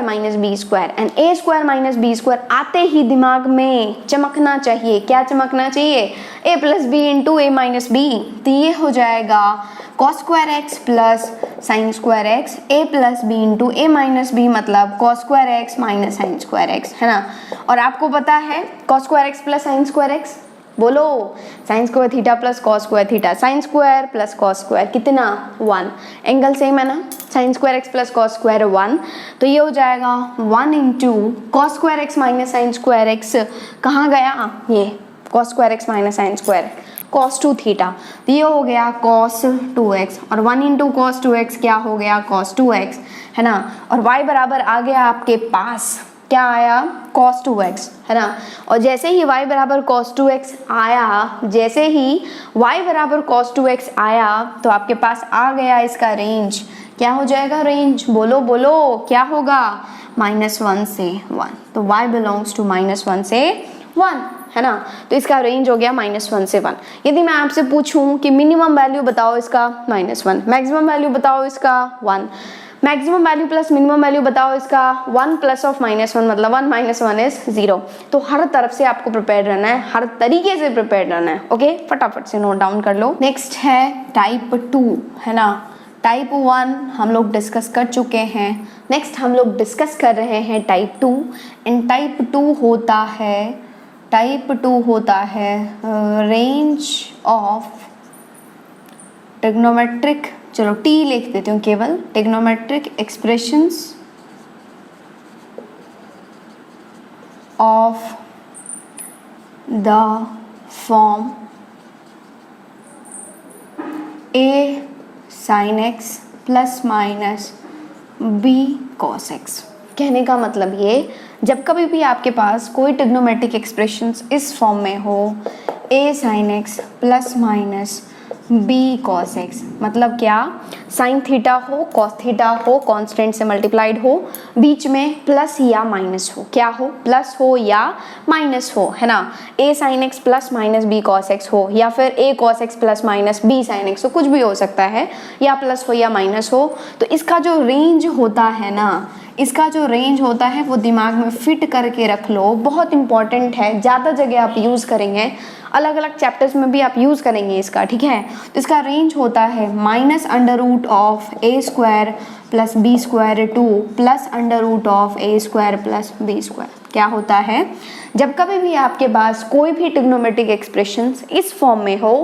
and a² - b² आते ही दिमाग में चमकना चाहिए, क्या चमकना चाहिए, a + b × a - b, तो ये हो जाएगा cos square x plus sin square x, a + b × a - b, मतलब cos square x minus sin square x, है ना। और आपको पता है cos square x plus sin square x, बोलो sin square theta plus cos square theta, sin square plus cos square कितना 1, एंगल सेम है ना, sin square x plus cos square 1, तो ये हो जाएगा 1 × cos square x minus sin square x, कहाँ गया ये cos square x minus sin square cos 2 theta, तो ये हो गया cos 2x, और 1 × cos 2x क्या हो गया cos 2x, है ना। और y बराबर आ गया आपके पास, क्या आया cos 2x, है ना। और जैसे ही y बराबर cos 2x आया, जैसे ही y बराबर cos 2x आया, तो आपके पास आ गया इसका रेंज, क्या हो जाएगा रेंज, बोलो बोलो क्या होगा, -1 से 1, तो y बिलोंग्स टू -1 से 1, है ना। तो इसका रेंज हो गया -1 से 1। यदि मैं आपसे पूछूं कि मिनिमम वैल्यू बताओ इसका -1, मैक्सिमम वैल्यू बताओ इसका 1, maximum value plus minimum value बताओ इसका 1 + -1, मतलब 1 - 1 इज 0। तो हर तरफ से आपको प्रिपेयर रहना है, हर तरीके से प्रिपेयर रहना है, ओके। फटाफट से नोट डाउन कर लो। नेक्स्ट है टाइप 2, है ना। टाइप 1 हम लोग डिस्कस कर चुके हैं, नेक्स्ट हम लोग डिस्कस कर रहे हैं टाइप 2, एंड टाइप 2 होता है टाइप 2 होता है रेंज ऑफ ट्रिग्नोमेट्रिक, चलो टी लिख देती हूँ केवल, trigonometric expressions of the form a sin x plus minus b cos x। कहने का मतलब ये, जब कभी भी आपके पास कोई ट्रिग्नोमेट्रिक एक्सप्रेशंस इस फॉर्म में हो a sin x plus minus b cos x, मतलब क्या, साइन थीटा हो, कॉस थीटा हो, कांस्टेंट से मल्टीप्लाइड हो, बीच में प्लस या माइनस हो, क्या हो, प्लस हो या माइनस हो, है ना, a sin x plus minus b cos x हो, या फिर a cos x plus minus b sin x हो, कुछ भी हो सकता है, या प्लस हो या माइनस हो। तो इसका जो रेंज होता है ना, इसका जो रेंज होता है वो दिमाग में फिट करके रख लो, बहुत इंपॉर्टेंट है, ज़्यादा जगह आप यूज़ करेंगे, अलग अलग चैप्टर्स में भी आप यूज़ करेंगे इसका, ठीक है। तो इसका रेंज होता है minus under root of a square plus b square to plus under root of a square plus b square. क्या होता है, जब कभी भी आपके पास कोई भी ट्रिग्नोमेट्रिक एक्सप्रेशंस इस फॉर्म में हो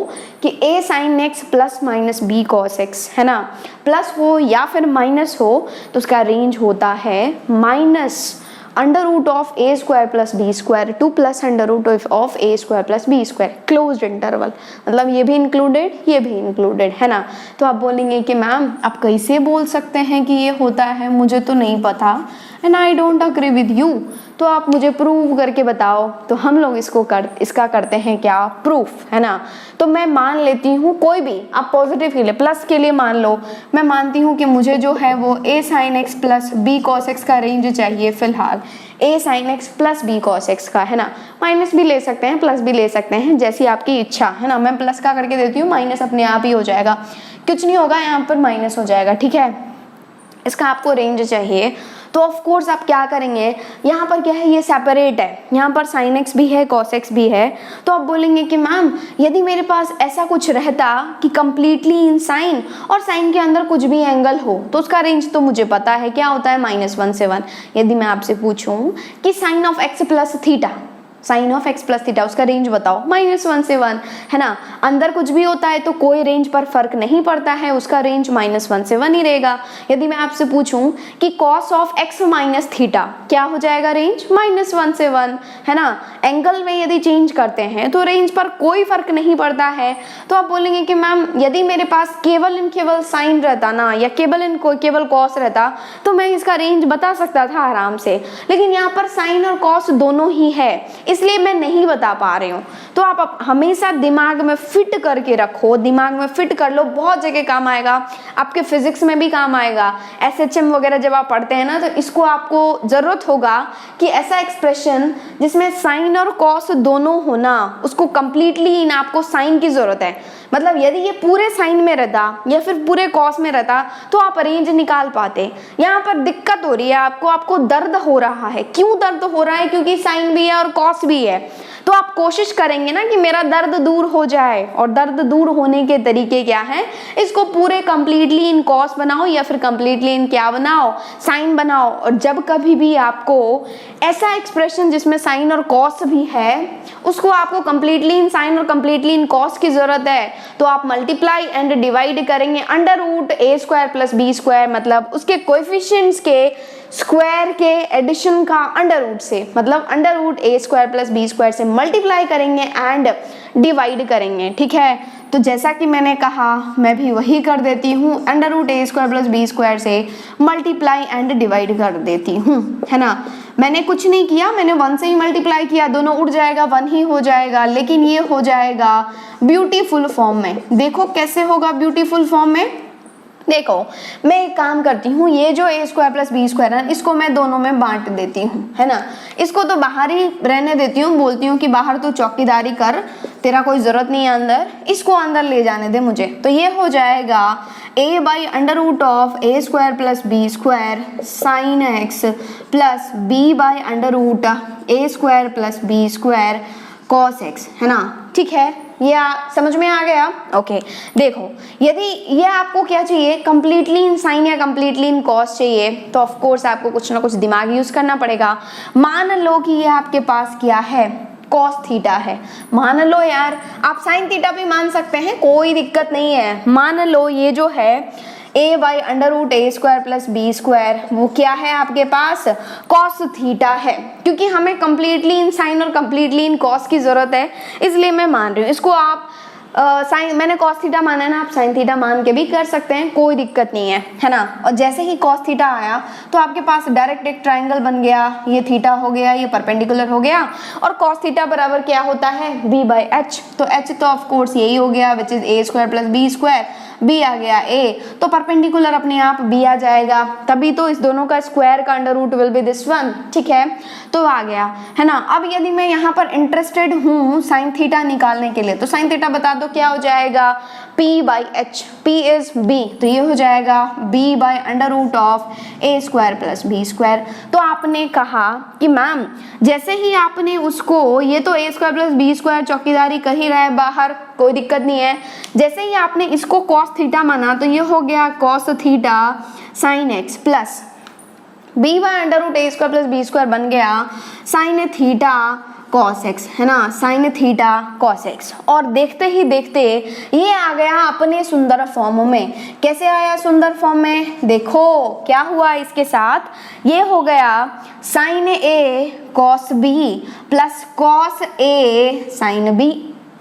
कि a sin x plus minus b cos x, है ना, प्लस हो या फिर माइनस हो, तो उसका रेंज होता है minus under root of a square plus b square to plus under root of a square plus b square, closed interval, मतलब ये भी इंक्लूडेड, ये भी इंक्लूडेड, है ना। तो आप बोलेंगे कि मैम आप कैसे बोल सकते हैं कि ये होता है, मुझे तो नहीं पता, and I don't agree with you, तो आप मुझे प्रूव करके बताओ। तो हम लोग इसका करते हैं क्या, प्रूफ, है ना। तो मैं मान लेती हूँ, कोई भी आप पॉजिटिव के लिए, प्लस के लिए मान लो, मैं मानती हूँ कि मुझे जो है वो a sin x plus b cos x का रेंज चाहिए फिलहाल, a sin x plus b cos x का, है ना, माइनस भी ले सकते हैं, प्लस भी ले सकते हैं, जैसी आपकी इच्छा, है ना। मैं प्लस का करके देती हूँ, माइनस अपने आप ही हो जाएगा, कुछ नहीं होगा, यहाँ पर माइनस हो जाएगा, ठीक है। इसका आपको रेंज चाहिए, तो ऑफ कोर्स आप क्या करेंगे, यहाँ पर क्या है, ये सेपरेट है, यहाँ पर sin x भी है, cos x भी है, तो आप बोलेंगे कि मैम यदि मेरे पास ऐसा कुछ रहता कि कंप्लीटली इन साइन और साइन के अंदर कुछ भी एंगल हो, तो उसका रेंज तो मुझे पता है, क्या होता है, -1 से 1। यदि मैं आपसे पूछूं कि sine of x plus theta, sine of x plus theta, उसका रेंज बताओ, -1 से 1, है ना, अंदर कुछ भी होता है तो कोई रेंज पर फर्क नहीं पड़ता है, उसका रेंज -1 से 1 ही रहेगा। यदि मैं आपसे पूछूं कि cos of x minus theta, क्या हो जाएगा रेंज, -1 से 1, है ना, एंगल में यदि चेंज करते हैं तो रेंज पर कोई फर्क नहीं पड़ता है। तो आप बोलेंगे कि मैम यदि मेरे पास केवल साइन रहता ना, या केवल कॉस रहता, तो मैं इसका रेंज बता सकता था आराम से, लेकिन यहाँ पर साइन और कॉस दोनों ही है, इसलिए मैं नहीं बता पा रही हूँ। तो आप हमेशा दिमाग में फिट करके रखो, दिमाग में फिट कर लो, बहुत जगह काम आएगा, आपके फिजिक्स में भी काम आएगा, SHM वगैरह जब आप पढ़ते हैं ना, तो इसको आपको जरूरत होगा कि ऐसा एक्सप्रेशन जिसमें साइन और कॉस दोनों होना, उसको कंप्लीटली इन आपको साइन की जरूरत है, मतलब यदि ये पूरे साइन में रहता या फिर पूरे कॉस में रहता तो आप रेंज निकाल पाते। यहाँ पर दिक्कत हो रही है आपको दर्द हो रहा है, क्यों दर्द हो रहा है, क्योंकि साइन भी है और कॉस भी है। तो आप कोशिश करेंगे ना कि मेरा दर्द दूर हो जाए, और दर्द दूर होने के तरीके क्या है, इसको पूरे कंप्लीटली इन कॉस बनाओ या फिर कंप्लीटली इन क्या बनाओ, साइन बनाओ। और जब कभी भी आपको ऐसा एक्सप्रेशन जिसमें साइन और कॉस भी है, उसको आपको कंप्लीटली इन साइन और कंप्लीटली इन कॉस की जरूरत है, तो आप मल्टीप्लाई एंड डिवाइड करेंगे under root a square plus b square, मतलब उसके कोएफिशिएंट्स के स्क्वायर के एडिशन का अंडर रूट से, मतलब under root a square plus b square से मल्टीप्लाई करेंगे एंड डिवाइड करेंगे, ठीक है। तो जैसा कि मैंने कहा, मैं भी वही कर देती हूँ, under root a square plus b square से मल्टीप्लाई एंड डिवाइड कर देती हूँ, है ना। मैंने कुछ नहीं किया, मैंने 1 से ही मल्टीप्लाई किया, दोनों उड़ जाएगा, 1 ही हो जाएगा, लेकिन ये हो जाएगा ब्यूटीफुल फॉर्म में। देखो कैसे होगा ब्यूटीफुल फॉर्म में, देखो मैं एक काम करती हूँ, ये जो ए स्क्वायर प्लस बी स्क्वायर है, इसको मैं दोनों में बांट देती हूँ, है ना, इसको तो बाहर ही रहने देती हूँ, बोलती हूँ कि बाहर तो चौकीदारी कर, तेरा कोई जरूरत नहीं है अंदर, इसको अंदर ले जाने दे मुझे। तो ये हो जाएगा a by under root of a square plus b square sine x plus b by under root a square plus b square cos x, है ना, ठीक है। ये समझ में आ गया, ओके। देखो यदि ये आपको क्या चाहिए, कंप्लीटली इन साइन या कंप्लीटली इन कॉस चाहिए, तो ऑफ कोर्स आपको कुछ ना कुछ दिमाग यूज करना पड़ेगा। मान लो कि ये आपके पास क्या है, कॉस थीटा है। मान लो यार, आप साइन थीटा भी मान सकते हैं, कोई दिक्कत नहीं है। मान लो ये जो है a by under root a square plus b square, वो क्या है आपके पास, कॉस थीटा है। क्योंकि हमें कंप्लीटली इन साइन और कंप्लीटली इन कॉस की जरूरत है, इसलिए मैं मान रही हूँ इसको। आप साइन मैंने कॉस थीटा माना है ना, आप साइन थीटा मान के भी कर सकते हैं, कोई दिक्कत नहीं है ना। और जैसे ही कॉस थीटा आया तो आपके पास डायरेक्ट एक ट्राइंगल बन गया, ये थीटा हो गया, ये परपेंडिकुलर हो गया, और कॉस थीटा बराबर क्या होता है, b बाई एच। तो h तो ऑफ कोर्स यही हो गया, which is a square plus b square, b आ गया a, तो परपेंडिकुलर अपने आप b आ जाएगा, तभी तो इस दोनों का स्क्वायर का under root will be this one, ठीक है, तो आ गया है ना। अब यदि मैं यहाँ पर इंटरेस्टेड हूँ साइन थीटा निकालने के लिए, तो साइन थीटा बता दो क्या हो जाएगा, p by h, p is b, तो ये हो जाएगा b by under root of a square plus b square. तो आपने कहा कि मैम जैसे ही आपने उसको, ये तो ए स्क्वायर प्लस बी स्क्वायर चौकीदारी कर ही रहा है बाहर, कोई दिक्कत नहीं है, जैसे ही आपने इसको कॉस थीटा माना तो ये हो गया cos theta sine x plus b by under root a square plus b square बन गया साइन थीटा कॉस एक्स, है ना, साइन थीटा कॉस एक्स। और देखते ही देखते ये आ गया अपने सुंदर फॉर्म में। कैसे आया सुंदर फॉर्म में, देखो क्या हुआ इसके साथ, ये हो गया sine a cos b plus cos a sine b,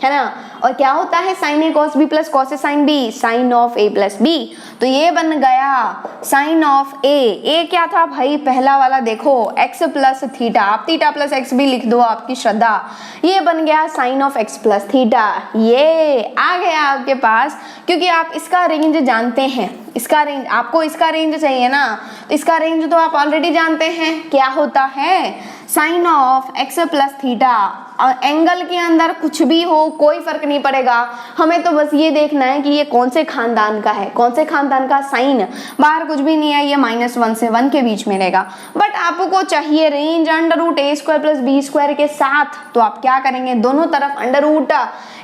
है ना। और क्या होता है sine a cos b plus cos a sine b, sine of a plus b, तो ये बन गया साइन ऑफ ए क्या था भाई, पहला वाला देखो x प्लस थीटा, आप थीटा प्लस एक्स भी लिख दो आपकी श्रद्धा, ये बन गया sine of x plus theta, ये आ गया आपके पास। क्योंकि आप इसका रेंज जानते हैं, इसका रेंज, आपको इसका रेंज चाहिए ना, तो इसका रेंज तो आप ऑलरेडी जानते हैं क्या होता है, sine of x plus theta. और एंगल के अंदर कुछ भी हो कोई फर्क नहीं पड़ेगा, हमें तो बस ये देखना है कि ये कौन से खानदान का है, कौन से खानदान का साइन, बाहर कुछ भी नहीं है, ये -1 से 1 के बीच में रहेगा। बट आपको चाहिए range under root a square plus b square के साथ, तो आप क्या करेंगे, दोनों तरफ under root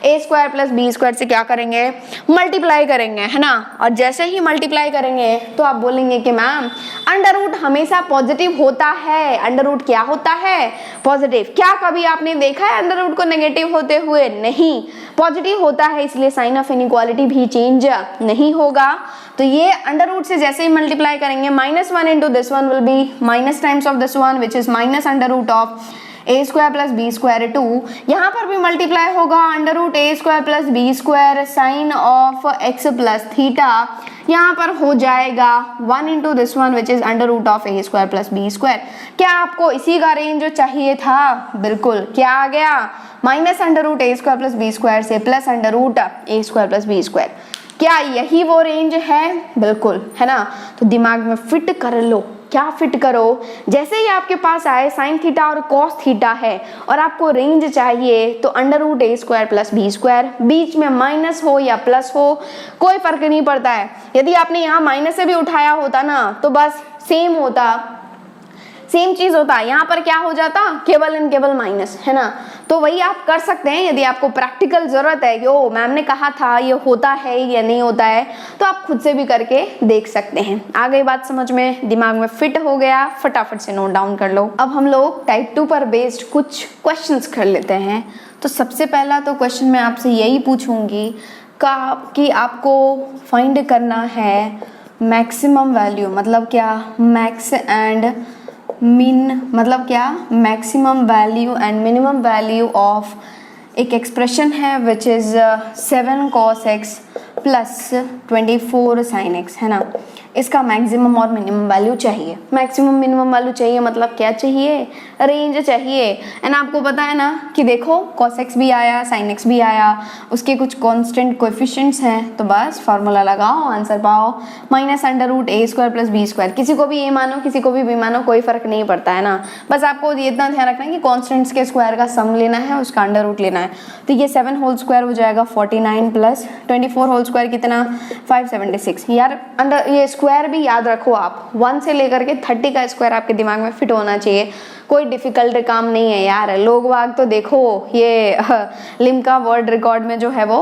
a square plus b square से क्या करेंगे, मल्टीप्लाई करेंगे, है ना। और जैसे ही मल्टीप्लाई करेंगे तो आप बोलेंगे कि मैम अंडर रूट हमेशा पॉजिटिव होता है, अंडर रूट क्या होता है, पॉजिटिव। क्या कभी आपने देखा है अंडर रूट को नेगेटिव होते हुए, नहीं, पॉजिटिव होता है, इसलिए साइन ऑफ इनइक्वालिटी भी चेंज नहीं होगा। तो ये अंडर रूट से जैसे ही मल्टीप्लाई करेंगे, -1 into this one will be minus times of this one which is minus under root of a square plus b square 2, यहाँ पर भी मल्टीप्लाई होगा under root a square plus b square sine of x plus theta, यहाँ पर हो जाएगा 1 into this one which is under root of a square plus b square. क्या आपको इसी का रेंज चाहिए था, बिल्कुल, क्या आ गया, minus under root a square plus b square से plus under root a square plus b square. क्या यही वो रेंज है, बिल्कुल, है ना। तो दिमाग में फिट कर लो, क्या फिट करो, जैसे ही आपके पास आए साइन थीटा और कॉस थीटा है और आपको रेंज चाहिए, तो under root a square plus b square, बीच में माइनस हो या प्लस हो कोई फर्क नहीं पड़ता है। यदि आपने यहाँ माइनस से भी उठाया होता ना तो बस सेम होता, सेम चीज होता, यहाँ पर क्या हो जाता, केवल एंड केवल माइनस, है ना। तो वही आप कर सकते हैं यदि आपको प्रैक्टिकल जरूरत है कि ओ मैम ने कहा था ये होता है या नहीं होता है, तो आप खुद से भी करके देख सकते हैं। आ गई बात समझ में, दिमाग में फिट हो गया, फटाफट से नोट डाउन कर लो। अब हम लोग टाइप 2 पर बेस्ड कुछ क्वेश्चंस कर लेते हैं। तो सबसे पहला तो क्वेश्चन मैं आपसे यही पूछूंगी कि आपको फाइंड करना है मैक्सिमम वैल्यू, मतलब क्या, मैक्स एंड मिन, मतलब क्या, maximum value and minimum value of एक एक्सप्रेशन है which is 7 cos x plus 24 sin x, है ना। इसका मैक्सिमम और मिनिमम वैल्यू चाहिए। मैक्सिमम मिनिमम वैल्यू चाहिए मतलब क्या चाहिए, रेंज चाहिए। एंड आपको पता है ना कि देखो cos x भी आया, sin x भी आया, उसके कुछ कांस्टेंट कोएफिशिएंट्स हैं, तो बस फार्मूला लगाओ, आंसर पाओ, minus under root a square plus b square. किसी को भी ए मानो, किसी को भी बी मानो, कोई फर्क नहीं पड़ता है ना। बस आपको ये इतना ध्यान रखना है कि कॉन्स्टेंट्स के स्क्वायर का सम लेना है, उसका अंडर रूट लेना है। तो ये 7 होल स्क्वायर हो जाएगा 49 प्लस 24 होल स्क्वायर कितना, 576। यार अंडर ये स्क्वायर भी याद रखो आप, 1 से लेकर के 30 का स्क्वायर आपके दिमाग में फिट होना चाहिए। कोई डिफिकल्ट काम नहीं है यार। लोग वाग तो देखो ये लिम्का वर्ल्ड रिकॉर्ड में जो है वो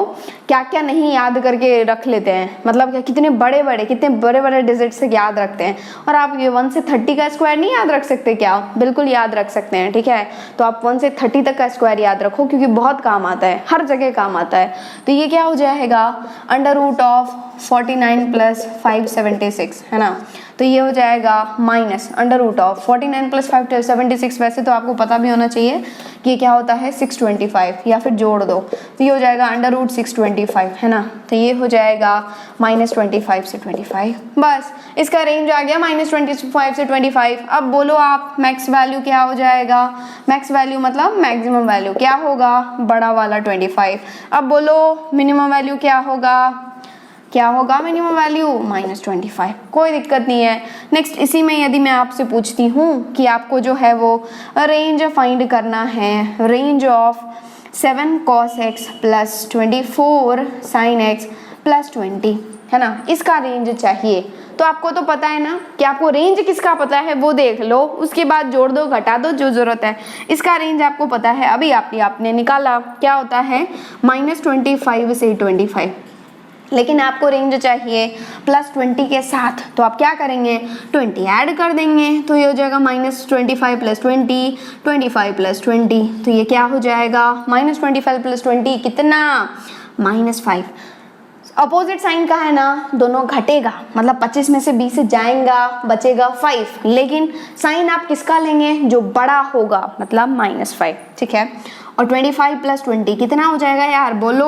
क्या क्या नहीं याद करके रख लेते हैं, मतलब क्या कितने बड़े बड़े डिजिट से याद रखते हैं। और आप ये 1 से 30 का स्क्वायर नहीं याद रख सकते क्या? बिल्कुल याद रख सकते हैं, ठीक है। तो आप 1 से 30 तक का स्क्वायर याद रखो, क्योंकि बहुत काम आता है, हर जगह काम आता है। तो ये क्या हो जाएगा, अंडर रूट ऑफ 49 प्लस 576, है ना। तो ये हो जाएगा minus under root of 49 plus 576। वैसे तो आपको पता भी होना चाहिए कि ये क्या होता है 625, या फिर जोड़ दो तो ये हो जाएगा अंडर रूट 625, है ना। तो ये हो जाएगा -25 से 25, बस इसका रेंज आ गया -25 से 25। अब बोलो आप मैक्स वैल्यू क्या हो जाएगा, मैक्स वैल्यू मतलब मैक्सिमम वैल्यू क्या होगा, बड़ा वाला 25। अब बोलो मिनिमम वैल्यू क्या होगा, मिनिमम वैल्यू -25। कोई दिक्कत नहीं है। नेक्स्ट इसी में यदि मैं आपसे पूछती हूँ कि आपको जो है वो रेंज फाइंड करना है, range of 7 cos x plus 24 sin x plus 20, है ना, इसका रेंज चाहिए। तो आपको तो पता है ना कि आपको रेंज किसका पता है, वो देख लो, उसके बाद जोड़ दो घटा दो जो जरूरत है। इसका रेंज आपको पता है, अभी आपने निकाला, क्या होता है -25 से 25, लेकिन आपको रेंज चाहिए +20 के साथ। तो आप क्या करेंगे, 20 ऐड कर देंगे, तो ये हो जाएगा -25 प्लस 20, 25 प्लस 20। तो ये क्या हो जाएगा -25 प्लस 20 कितना, -5। अपोजिट साइन का है ना, दोनों घटेगा, मतलब 25 में से 20 जाएगा, बचेगा 5। लेकिन साइन आप किसका लेंगे, जो बड़ा होगा, मतलब -5, ठीक है। और 25 प्लस 20 कितना हो जाएगा यार, बोलो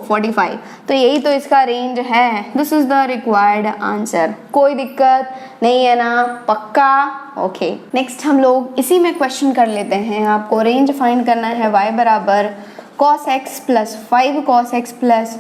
45। तो यही तो इसका रेंज है। This is the required answer. कोई दिक्कत नहीं है ना, पक्का, ओके। नेक्स्ट हम लोग इसी में क्वेश्चन कर लेते हैं। आपको रेंज फाइंड करना है y बराबर cos x plus 5 cos x plus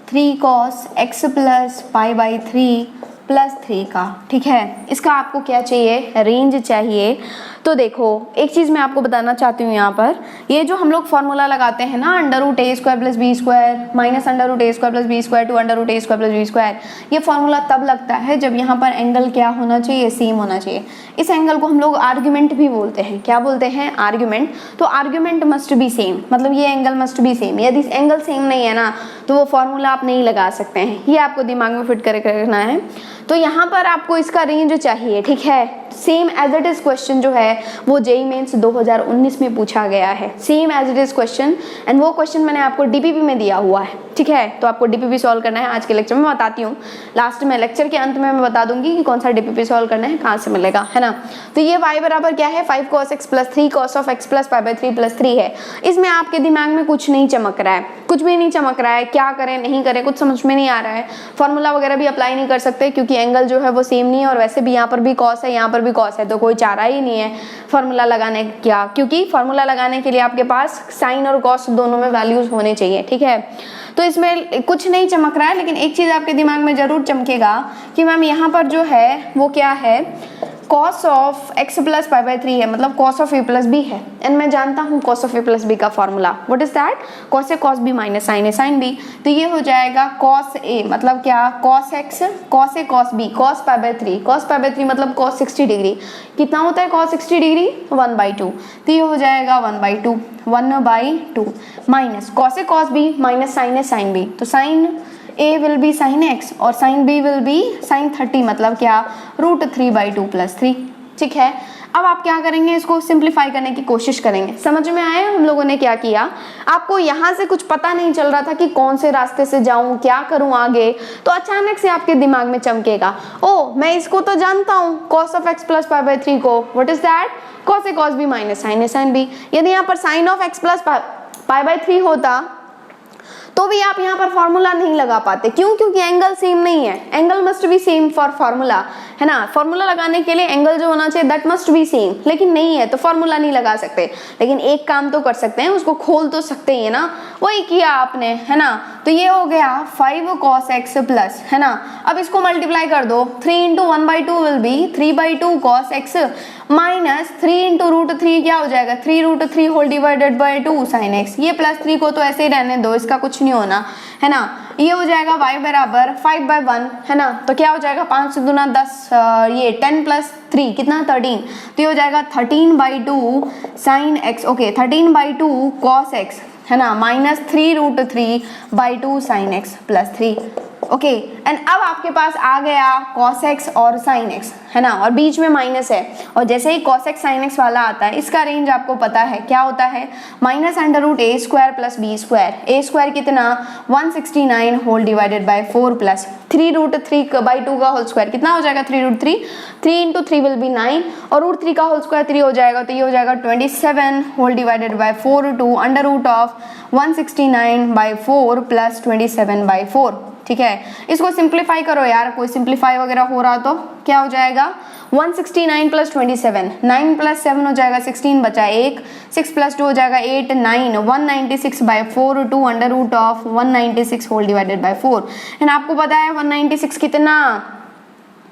3 cos x plus π/3 plus 3 का, ठीक है। इसका आपको क्या चाहिए, रेंज चाहिए। तो देखो एक चीज़ मैं आपको बताना चाहती हूँ, यहाँ पर ये जो हम लोग फॉर्मूला लगाते हैं ना, √a² plus b² minus √a² plus b² to √a² plus b², ये फॉर्मूला तब लगता है जब यहाँ पर एंगल क्या होना चाहिए, सेम होना चाहिए। इस एंगल को हम लोग आर्ग्यूमेंट भी बोलते हैं। क्या बोलते हैं, आर्ग्यूमेंट। तो आर्ग्यूमेंट मस्ट बी सेम, मतलब ये एंगल मस्ट बी सेम। यदि एंगल सेम नहीं है ना, तो वो फॉर्मूला आप नहीं लगा सकते हैं। ये आपको दिमाग में फिट करके रखना है। तो यहाँ पर आपको इसका रेंज चाहिए, ठीक है। Same as it is question जो है वो जेईई मेंस 2019 में पूछा गया है, same as it is question. And वो क्वेश्चन मैंने आपको डीपीपी में दिया हुआ है, ठीक है। तो आपको डीपीपी सॉल्व करना है। आज के लेक्चर में बताती हूँ, लास्ट में लेक्चर के अंत में मैं बता दूंगी कि कौन सा डीपीपी सॉल्व करना है, कहाँ से मिलेगा, है ना। तो ये y बराबर क्या है, 5 cos x plus 3 cos of x plus π/3 plus 3 है। इसमें आपके दिमाग में कुछ नहीं चमक रहा है, कुछ भी नहीं चमक रहा है, क्या करें नहीं करें कुछ समझ में नहीं आ रहा है। फॉर्मूला वगैरह भी अप्लाई नहीं कर सकते, क्योंकि एंगल जो है वो सेम नहीं है, और वैसे भी यहाँ पर भी cos है, यहाँ पर भी cos है, तो कोई चारा ही नहीं है फॉर्मूला लगाने का, क्योंकि फॉर्मूला लगाने के लिए आपके पास साइन और cos दोनों में वैल्यूज होने चाहिए, ठीक है। तो इसमें कुछ नहीं चमक रहा है, लेकिन एक चीज आपके दिमाग में जरूर चमकेगा कि मैम यहाँ पर जो है वो क्या है, cos ऑफ x प्लस π/3 है, मतलब cos of a plus b है। एंड मैं जानता हूँ cos of a plus b का formula, what is that, cos a cos b minus sin a sin b। तो ये हो जाएगा cos a मतलब क्या, cos x cos a cos b cos π/3, cos π/3 मतलब cos 60 डिग्री। कितना होता है cos 60 डिग्री, 1/2। तो ये हो जाएगा 1/2 minus cos a cos b minus sin a sin b। तो sin a will be sin x और sin b will be sin 30, मतलब क्या, √3/2 प्लस 3, ठीक है। अब आप क्या करेंगे, इसको सिंप्लीफाई करने की कोशिश करेंगे। समझ में आया हम लोगों ने क्या किया। आपको यहाँ से कुछ पता नहीं चल रहा था कि कौन से रास्ते से जाऊं, क्या करूं आगे, तो अचानक से आपके दिमाग में चमकेगा, ओ मैं इसको तो जानता हूँ, cos ऑफ x प्लस π/3 को, what is that, cos a cos b minus sin a sin b। यदि यहाँ पर sin ऑफ x प्लस π/3 होता तो भी आप यहाँ पर फॉर्मूला नहीं लगा पाते। क्यों, क्योंकि एंगल सेम नहीं है। Angle must be same for formula, है ना। फॉर्मूला लगाने के लिए एंगल जो होना चाहिए दैट मस्ट बी सेम, लेकिन नहीं है तो फॉर्मूला नहीं लगा सकते। लेकिन एक काम तो कर सकते हैं, उसको खोल तो सकते ही है ना, वही किया आपने, है ना। तो ये हो गया 5 cos x प्लस, है ना। अब इसको मल्टीप्लाई कर दो, 3 × 1/2 will be 3/2 cos x minus 3 × √3 क्या हो जाएगा, 3√3 whole divided by 2 sin x। ये +3 को तो ऐसे ही रहने दो, इसका कुछ नहीं होना, है ना। ये हो जाएगा y बराबर 5/1 है ना, तो क्या हो जाएगा 5 से दूना 10, ये 10 प्लस 3 कितना 13, तो ये हो जाएगा 13/2 sine x, okay 13/2 cos x है ना, minus 3√3/2 sign x plus 3, okay. And अब आपके पास आ गया cos x और sin x है ना, और बीच में माइनस है, और जैसे ही cos x sin x वाला आता है इसका रेंज आपको पता है क्या होता है, -√a² प्लस b², a² कितना 169 होल डिवाइडेड बाय 4 प्लस 3√3/2 का होल स्क्वायर कितना हो जाएगा 3√3, 3 × 3 विल बी 9 और √3 का होल स्क्वायर 3 हो जाएगा, तो ये हो जाएगा 27 whole divided by 4 to √169/4 plus 27/4, ठीक है। इसको सिंप्लीफाई करो यार, कोई सिंप्लीफाई वगैरह हो रहा तो क्या हो जाएगा 169 प्लस 27, 9 प्लस 7 हो जाएगा 16 बचा 1, 6 प्लस 2 हो जाएगा 8, 9 196/4 to √196 whole divided by 4, and आपको पता है 196 कितना,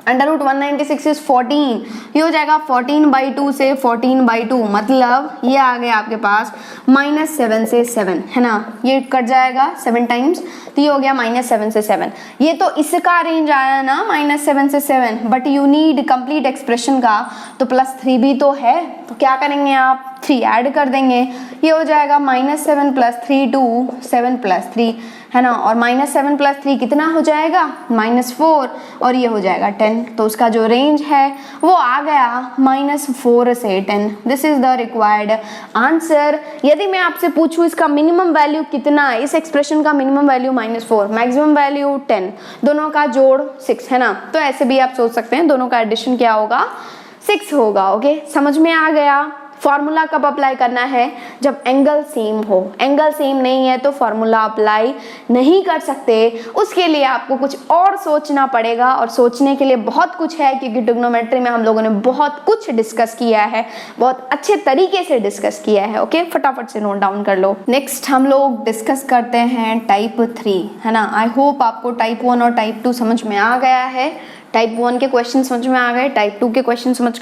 √196 इज 14, ये हो जाएगा 14/2 से 14/2, मतलब ये आ गया आपके पास -7 से 7 है ना, ये कट जाएगा 7 टाइम्स, तो ये हो गया -7 से 7, ये तो इसका रेंज आया ना -7 से 7, but you need complete expression का, तो +3 भी तो है, तो क्या करेंगे आप 3 ऐड कर देंगे, ये हो जाएगा -7 + 3 टू 7 + 3 है ना, और -7 + 3 कितना हो जाएगा -4, और ये हो जाएगा 10, तो उसका जो रेंज है वो आ गया -4 से 10। This is the required answer. यदि मैं आपसे पूछूं इसका मिनिमम वैल्यू कितना है, इस एक्सप्रेशन का मिनिमम वैल्यू -4, मैक्सिमम वैल्यू 10, दोनों का जोड़ 6 है ना, तो ऐसे भी आप सोच सकते हैं दोनों का एडिशन क्या होगा 6 होगा, ओके। समझ में आ गया। फॉर्मूला कब अप्लाई करना है, जब एंगल सेम हो, एंगल सेम नहीं है तो फॉर्मूला अप्लाई नहीं कर सकते, उसके लिए आपको कुछ और सोचना पड़ेगा, और सोचने के लिए बहुत कुछ है, क्योंकि ट्रिग्नोमेट्री में हम लोगों ने बहुत कुछ डिस्कस किया है, बहुत अच्छे तरीके से डिस्कस किया है, ओके। फटाफट से नोट डाउन कर लो। नेक्स्ट हम लोग डिस्कस करते हैं टाइप 3 है ना। आई होप आपको टाइप 1 और टाइप 2 समझ में आ गया है। टाइप 1 के क्वेश्चन समझ में आ गए, टाइप 2 के क्वेश्चन समझ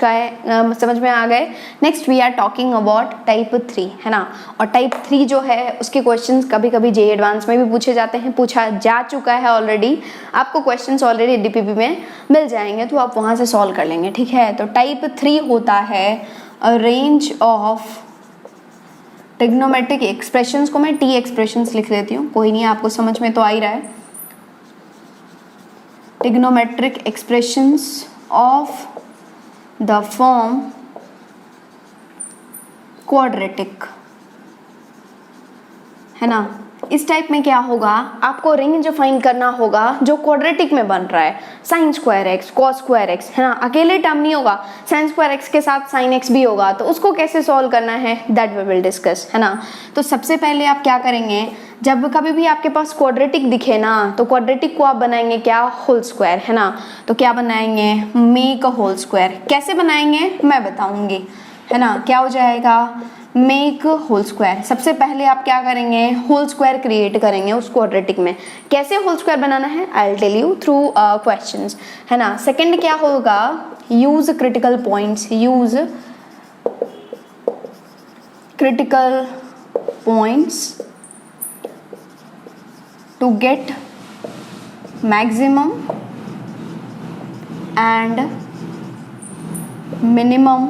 में आ गए। Next we are talking about type 3 है ना, और टाइप 3 जो है उसके क्वेश्चंस कभी कभी जे एडवांस में भी पूछे जाते हैं, पूछा जा चुका है ऑलरेडी, आपको क्वेश्चंस ऑलरेडी डीपीपी में मिल जाएंगे, तो आप वहाँ से सॉल्व कर लेंगे, ठीक है। तो टाइप 3 होता है अ रेंज ऑफ ट्रिग्नोमेट्रिक एक्सप्रेशंस, को मैं टी एक्सप्रेशंस लिख देती हूँ, कोई नहीं, आपको समझ में तो आ ही रहा है। Trigonometric expressions of the form quadratic है ना। इस टाइप में क्या होगा, आपको रेंज फाइंड करना होगा जो क्वाड्रेटिक में बन रहा है, sin square x cos square x है ना, अकेले टर्म नहीं होगा, sin स्क्वायर एक्स के साथ sin एक्स भी होगा, तो उसको कैसे सॉल्व करना है दैट वी विल डिस्कस है ना। तो सबसे पहले आप क्या करेंगे, जब कभी भी आपके पास क्वाड्रेटिक दिखे ना, तो क्वाड्रेटिक को आप बनाएंगे क्या, होल स्क्वायर है ना। तो क्या बनाएंगे, मेक अ होल स्क्वायर। कैसे बनाएंगे मैं बताऊंगी है ना, क्या हो जाएगा मेक होल स्क्वायर। सबसे पहले आप क्या करेंगे, होल स्क्वायर क्रिएट करेंगे उस क्वाड्रेटिक में। कैसे होल स्क्वायर बनाना है I will tell you through questions है ना। सेकंड क्या होगा, use critical points, use critical points to get maximum and minimum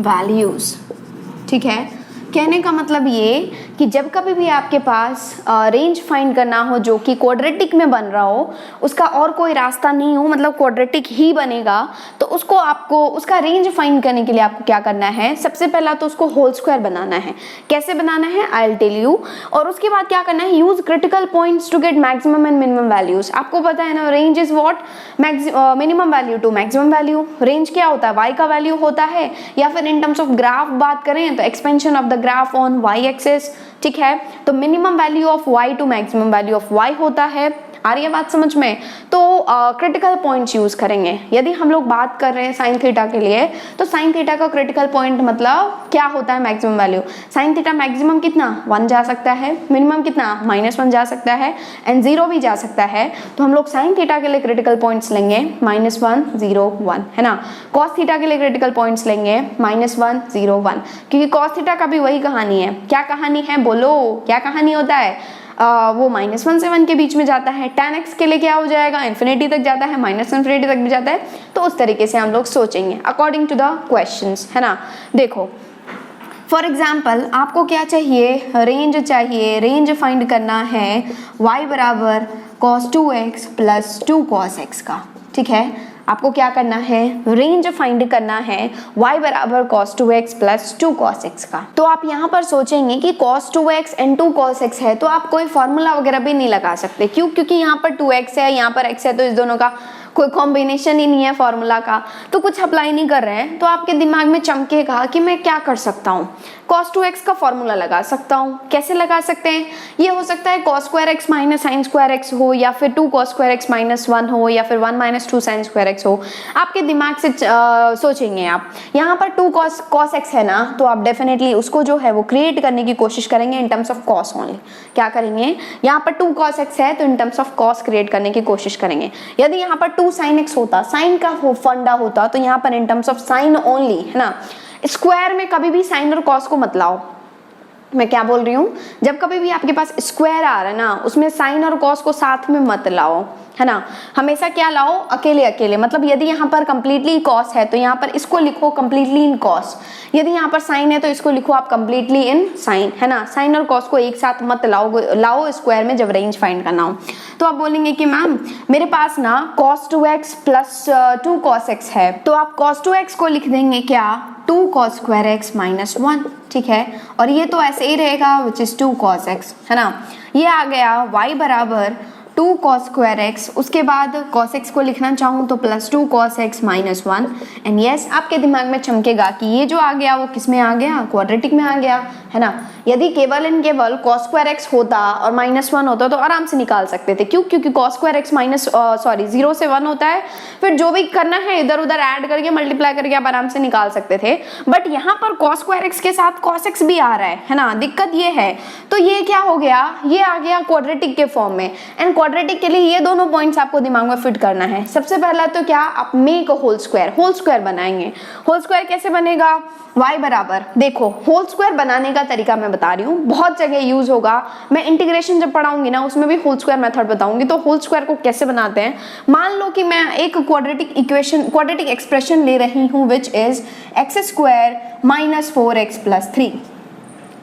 values, ठीक है। कहने का मतलब ये कि जब कभी भी आपके पास रेंज फाइंड करना हो जो कि क्वाड्रेटिक में बन रहा हो, उसका और कोई रास्ता नहीं हो, मतलब क्वाड्रेटिक ही बनेगा, तो उसको आपको उसका रेंज फाइंड करने के लिए आपको क्या करना है, सबसे पहला तो उसको होल स्क्वायर बनाना है। कैसे बनाना है आई विल टेल यू, और उसके बाद क्या करना है, use critical points to get maximum and minimum values. आपको पता है ना, range is what, minimum value to maximum value. Range क्या होता है, वाई का वैल्यू होता है, या फिर इन टर्म्स ऑफ ग्राफ बात करें तो expansion of the graph on Y axis, ठीक है। तो minimum value of y to maximum value of y होता है आ रही है बात समझ में? तो क्रिटिकल पॉइंट्स यूज करेंगे। यदि हम लोग बात कर रहे हैं साइन थीटा के लिए, तो साइन थीटा का क्रिटिकल पॉइंट मतलब क्या होता है? Maximum value. Sine theta maximum कितना 1 जा सकता है, मिनिमम कितना -1 जा सकता है, एंड 0 भी जा सकता है। तो हम लोग साइन थीटा के लिए क्रिटिकल पॉइंट्स लेंगे -1 0 1, है ना। कॉस थीटा के लिए क्रिटिकल पॉइंट्स लेंगे -1 0 1, क्योंकि कॉस थीटा का भी वही कहानी है। क्या कहानी है बोलो, क्या कहानी होता है? वो -1 से 1 के बीच में जाता है। tan x के लिए क्या हो जाएगा? इन्फिनिटी तक जाता है, -इन्फिनिटी तक भी जाता है। तो उस तरीके से हम लोग सोचेंगे अकॉर्डिंग टू द क्वेश्चंस, है ना। देखो फॉर एग्जाम्पल आपको क्या चाहिए? रेंज चाहिए। रेंज फाइंड करना है y बराबर cos 2x plus 2 cos x का, ठीक है। आपको क्या करना है? रेंज फाइंड करना है y बराबर cos 2x plus 2 cos x का। तो आप यहाँ पर सोचेंगे कि cos 2x and 2 cos x है, तो आप कोई फॉर्मूला वगैरह भी नहीं लगा सकते। क्यों? क्योंकि यहाँ पर 2x है, यहाँ पर x है, तो इस दोनों का कोई कॉम्बिनेशन ही नहीं है फॉर्मूला का, तो कुछ अप्लाई नहीं कर रहे हैं। तो आपके दिमाग में चमकेगा कि मैं क्या कर सकता हूँ, cos 2x का फॉर्मूला लगा सकता हूँ। कैसे लगा सकते हैं? ये हो सकता है cos square x minus sine square x हो, या फिर 2 cos स्क्वायर x माइनस 1 हो, या फिर 1 माइनस 2 साइन स्क्वायर x हो। आपके दिमाग से सोचेंगे आप। यहाँ पर 2 cos x है ना, तो आप डेफिनेटली उसको जो है वो क्रिएट करने की कोशिश करेंगे in terms of cos only. क्या करेंगे? यहाँ पर 2 cos x है, तो in terms of cos create करने की कोशिश करेंगे। यदि यहाँ पर 2 sin x होता, साइन का फंडा होता, तो यहाँ पर in terms of sine only, है ना। स्क्वायर में कभी भी साइन और कॉस को मत लाओ। मैं क्या बोल रही हूँ? जब कभी भी आपके पास स्क्वायर आ रहा है ना, उसमें साइन और कॉस को साथ में मत लाओ, है ना। हमेशा क्या लाओ? अकेले अकेले। मतलब यदि यहाँ पर कंप्लीटली कॉस है, तो यहाँ पर इसको लिखो कंप्लीटली इन कॉस। यदि यहाँ पर साइन है, तो इसको लिखो आप कंप्लीटली इन साइन, है ना। साइन और कॉस को एक साथ मत लाओ स्क्वायर में जब रेंज फाइंड करना हो। तो आप बोलेंगे कि मैम मेरे पास ना cos 2x plus 2 cos x है, तो आप cos 2x को लिख देंगे क्या? 2 cos स्क्वायर x माइनस 1, ठीक है। और ये तो ऐसे ही रहेगा विच इज 2 cos x, है ना। ये आ गया y बराबर 2 cos स्क्वायर x, उसके बाद cos x को लिखना चाहूँ तो plus 2 cos x minus 1। And yes, आपके दिमाग में चमकेगा कि ये जो आ गया वो किस में आ गया? क्वाड्रेटिक में आ गया, है ना। यदि केवल एंड केवल cos स्क्वायर x होता और -1 होता तो आराम से निकाल सकते थे। क्यों? क्योंकि cos स्क्वायर x 0 से 1 होता है, फिर जो भी करना है इधर उधर ऐड करके मल्टीप्लाई करके आप आराम से निकाल सकते थे। बट यहाँ पर cos स्क्वायर x के साथ cos x भी आ रहा है ना। दिक्कत ये है, तो ये क्या हो गया? ये आ गया क्वाड्रेटिक के फॉर्म में। एंड क्वाड्रेटिक के लिए ये दोनों पॉइंट्स आपको दिमाग में फिट करना है। सबसे पहला तो क्या, आप मेक होल स्क्वायर बनाएंगे। होल स्क्वायर कैसे बनेगा? y बराबर, देखो होल स्क्वायर बनाने का तरीका मैं बता रही हूँ, बहुत जगह यूज होगा। मैं इंटीग्रेशन जब पढ़ाऊंगी ना, उसमें भी होल स्क्वायर मेथड बताऊंगी। तो होल स्क्वायर को कैसे बनाते हैं? मान लो कि मैं एक क्वाड्रेटिक एक्सप्रेशन ले रही हूँ which is x square minus 4x plus 3।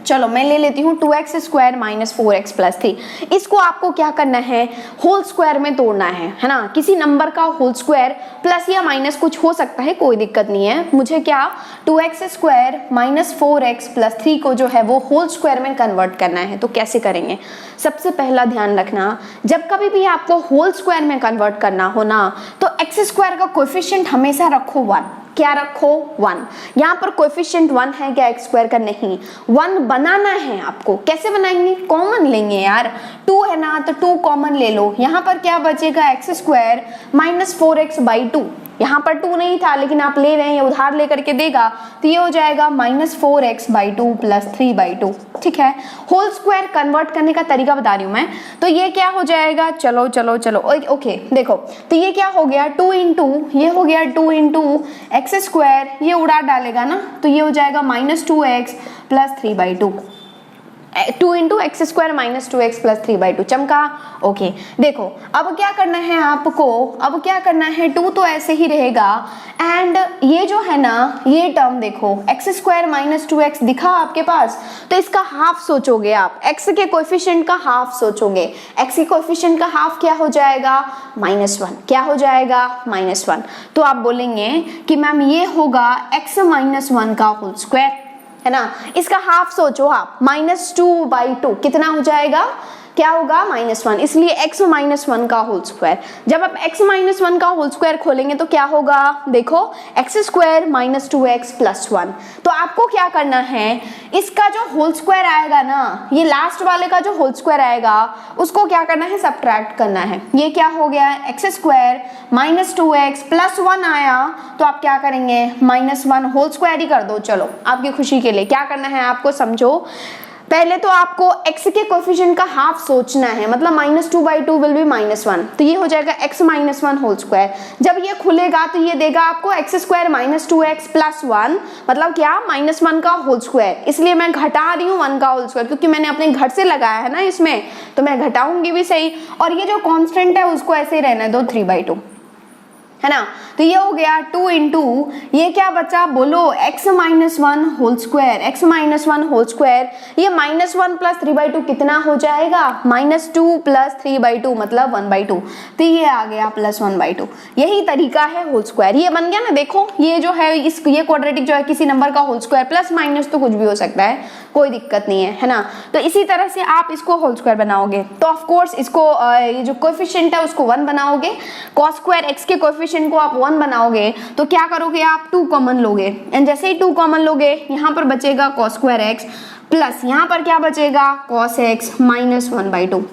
चलो मैं ले लेती हूँ 2x square minus 4x plus 3। इसको आपको क्या करना है? होल स्क्वायर में तोड़ना है ना। किसी नंबर का होल स्क्वायर प्लस या माइनस कुछ हो सकता है, कोई दिक्कत नहीं है। मुझे क्या 2x square minus 4x plus 3 को जो है वो होल स्क्वायर में कन्वर्ट करना है। तो कैसे करेंगे? सबसे पहला ध्यान रखना, जब कभी भी आपको होल स्क्वायर में कन्वर्ट करना हो ना, तो एक्स स्क्वायर का कोएफिशिएंट हमेशा रखो 1। क्या रखो? 1। यहाँ पर कोएफिशिएंट 1 है क्या एक्स स्क्वायर का? नहीं, 1 बनाना है आपको। कैसे बनाएंगे? कॉमन लेंगे यार, 2 है ना, तो 2 कॉमन ले लो। यहाँ पर क्या बचेगा? X square minus 4x by 2। यहाँ पर 2 नहीं था, लेकिन आप ले रहे हैं, ये उधार लेकर के देगा, तो ये हो जाएगा minus 4x by 2 plus 3 by 2, ठीक है। होल स्क्वायर कन्वर्ट करने का तरीका बता रही हूँ मैं। तो ये क्या हो जाएगा? चलो ओके, देखो तो ये क्या हो गया? 2 इंटू ये हो गया 2 इंटू एक्स स्क्वायर, ये उड़ा डालेगा ना, तो ये हो जाएगा minus 2x plus 3 by 2। 2 into x square minus 2x plus 3 by 2। चमका? ओके। देखो अब क्या करना है आपको? अब क्या करना है? 2 तो ऐसे ही रहेगा, एंड ये जो है ना, ये टर्म देखो एक्स स्क्वायर माइनस 2x दिखा आपके पास, तो इसका हाफ सोचोगे आप। x के कोएफिशिएंट का हाफ सोचोगे। x के कोएफिशिएंट का हाफ क्या हो जाएगा? -1। क्या हो जाएगा? -1। तो आप बोलेंगे कि मैम ये होगा x माइनस 1 का होल स्क्वायर, है ना। इसका हाफ सोचो आप, -2 बाई 2 कितना हो जाएगा? क्या होगा -1, इसलिए x -1 का होल स्क्वायर। जब आप x -1 का होल स्क्वायर खोलेंगे तो क्या होगा, देखो x² - 2x + 1। तो आपको क्या करना है, इसका जो होल स्क्वायर आएगा ना, ये लास्ट वाले का जो होल स्क्वायर आएगा उसको क्या करना है, सब्ट्रैक्ट करना है। ये क्या हो गया, x² - 2x + 1 आया, तो आप क्या करेंगे, -1 होल स्क्वायर ही कर दो। चलो आपकी खुशी के लिए क्या करना है आपको समझो। पहले तो आपको x के कोएफिशिएंट का हाफ सोचना है, मतलब -2/2 विल बी -1, तो ये हो जाएगा x - 1 होल स्क्वायर। जब ये खुलेगा तो ये देगा आपको x² - 2x + 1, मतलब क्या, -1 का होल स्क्वायर। इसलिए मैं घटा रही हूँ 1 का होल स्क्वायर, क्योंकि मैंने अपने घर से लगाया है ना इसमें, तो मैं घटाऊंगी भी सही। और ये जो कांस्टेंट है उसको ऐसे ही रहने दो 3/2, है ना। तो ये हो गया 2 इंटू, ये क्या बचा बोलो, x - 1 whole square, x - 1 whole square. ये -1 + 3/2 कितना हो जाएगा, -2 + 3/2 मतलब 1/2। तो ये आ गया +1/2। यही तरीका है होल स्क्वायर, ये बन गया ना। देखो ये जो है ये क्वाड्रेटिक जो है किसी नंबर का होल स्क्वायर, प्लस माइनस तो कुछ भी हो सकता है, कोई दिक्कत नहीं है ना। तो इसी तरह से आप इसको होल स्क्वायर बनाओगे तो ऑफ कोर्स इसको ये जो कोएफिशिएंट है उसको 1 बनाओगे। cos स्क्वायर x के कोएफिशिएंट को आप 1 बनाओगे तो क्या करोगे, आप 2 कॉमन लोगे, एंड जैसे ही 2 कॉमन लोगे यहाँ पर बचेगा cos स्क्वायर x प्लस यहाँ पर क्या बचेगा, cos x - 1/2।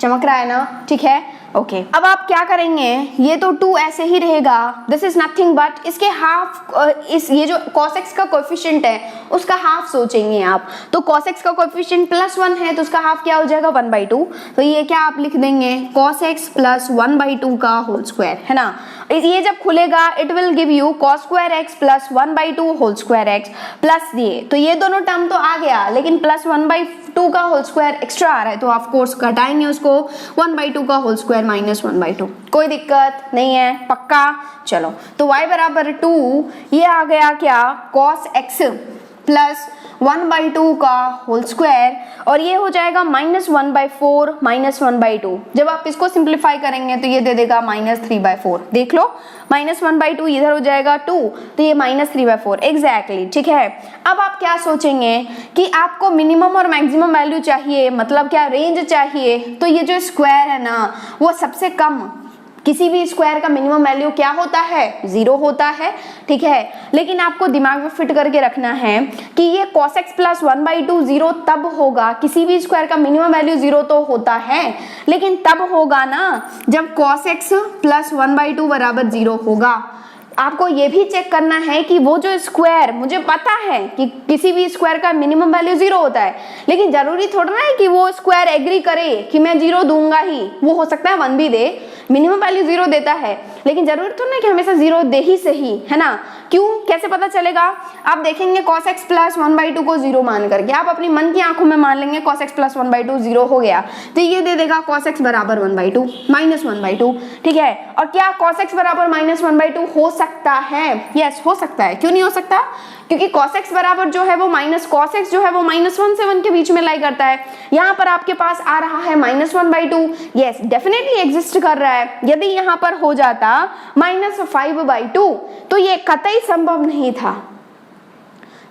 चमक रहा है ना, ठीक है, ओके। अब आप क्या करेंगे, ये तो 2 ऐसे ही रहेगा, दिस इज नथिंग बट इसके हाफ, ये जो cos x का कोएफिशिएंट है उसका हाफ सोचेंगे आप। तो cos x का कोएफिशिएंट +1 है तो उसका हाफ क्या हो जाएगा 1/2। तो ये क्या आप लिख देंगे, cos x + 1/2 का होल स्क्वायर, है ना। ये जब खुलेगा it will give you cos square x + 1/2 whole square x plus ये, तो ये दोनों टर्म तो आ गया, लेकिन +1/2 का होल स्क्वायर एक्स्ट्रा आ रहा है, तो ऑफ कोर्स घटाएंगे उसको, 1/2 का होल स्क्वायर -1/2। कोई दिक्कत नहीं है, पक्का। चलो तो y बराबर 2, ये आ गया क्या, cos x प्लस 1/2 का होल स्क्वायर, और ये हो जाएगा -1/4 -1/2। जब आप इसको सिंप्लीफाई करेंगे तो ये दे देगा -3/4। देख लो, -1/2 इधर हो जाएगा 2, तो ये -3/4 एग्जैक्टली, ठीक है। अब आप क्या सोचेंगे कि आपको मिनिमम और मैक्सिमम वैल्यू चाहिए, मतलब क्या रेंज चाहिए, तो ये जो स्क्वायर है ना वो सबसे कम, किसी भी स्क्वायर का मिनिमम वैल्यू क्या होता है, 0 होता है, ठीक है। लेकिन आपको दिमाग में फिट करके रखना है कि ये cos x + 1/2 0 तब होगा, किसी भी स्क्वायर का मिनिमम वैल्यू 0 तो होता है, लेकिन तब होगा ना जब cos x + 1/2 = 0 होगा। आपको ये भी चेक करना है कि वो जो स्क्वायर, मुझे पता है कि किसी भी स्क्वायर का मिनिमम वैल्यू 0 होता है, लेकिन जरूरी थोड़ा ना है कि वो स्क्वायर एग्री करे कि मैं 0 दूंगा ही, वो हो सकता है 1 भी दे, मिनिमम वैल्यू 0 देता है, लेकिन जरूरी थोड़ा ना कि हमेशा 0 दे ही सही, है ना। क्यों, कैसे पता चलेगा, आप देखेंगे cos x + 1/2 को 0 मान करके, आप अपनी मन की आंखों में मान लेंगे cos x + 1/2 0 हो गया, तो ये दे देगा cos x = 1/2 -1/2, ठीक है। और क्या cos x = -1/2 हो सकता है, यस हो सकता है, क्यों नहीं हो सकता, क्योंकि cos x बराबर जो है वो cos x जो है वो -1 से 1 के बीच में लाई करता है। यहाँ पर आपके पास आ रहा है -1/2, यस डेफिनेटली एग्जिस्ट कर रहा है। यदि यहाँ पर हो जाता -5/2 तो ये कतई संभव नहीं था।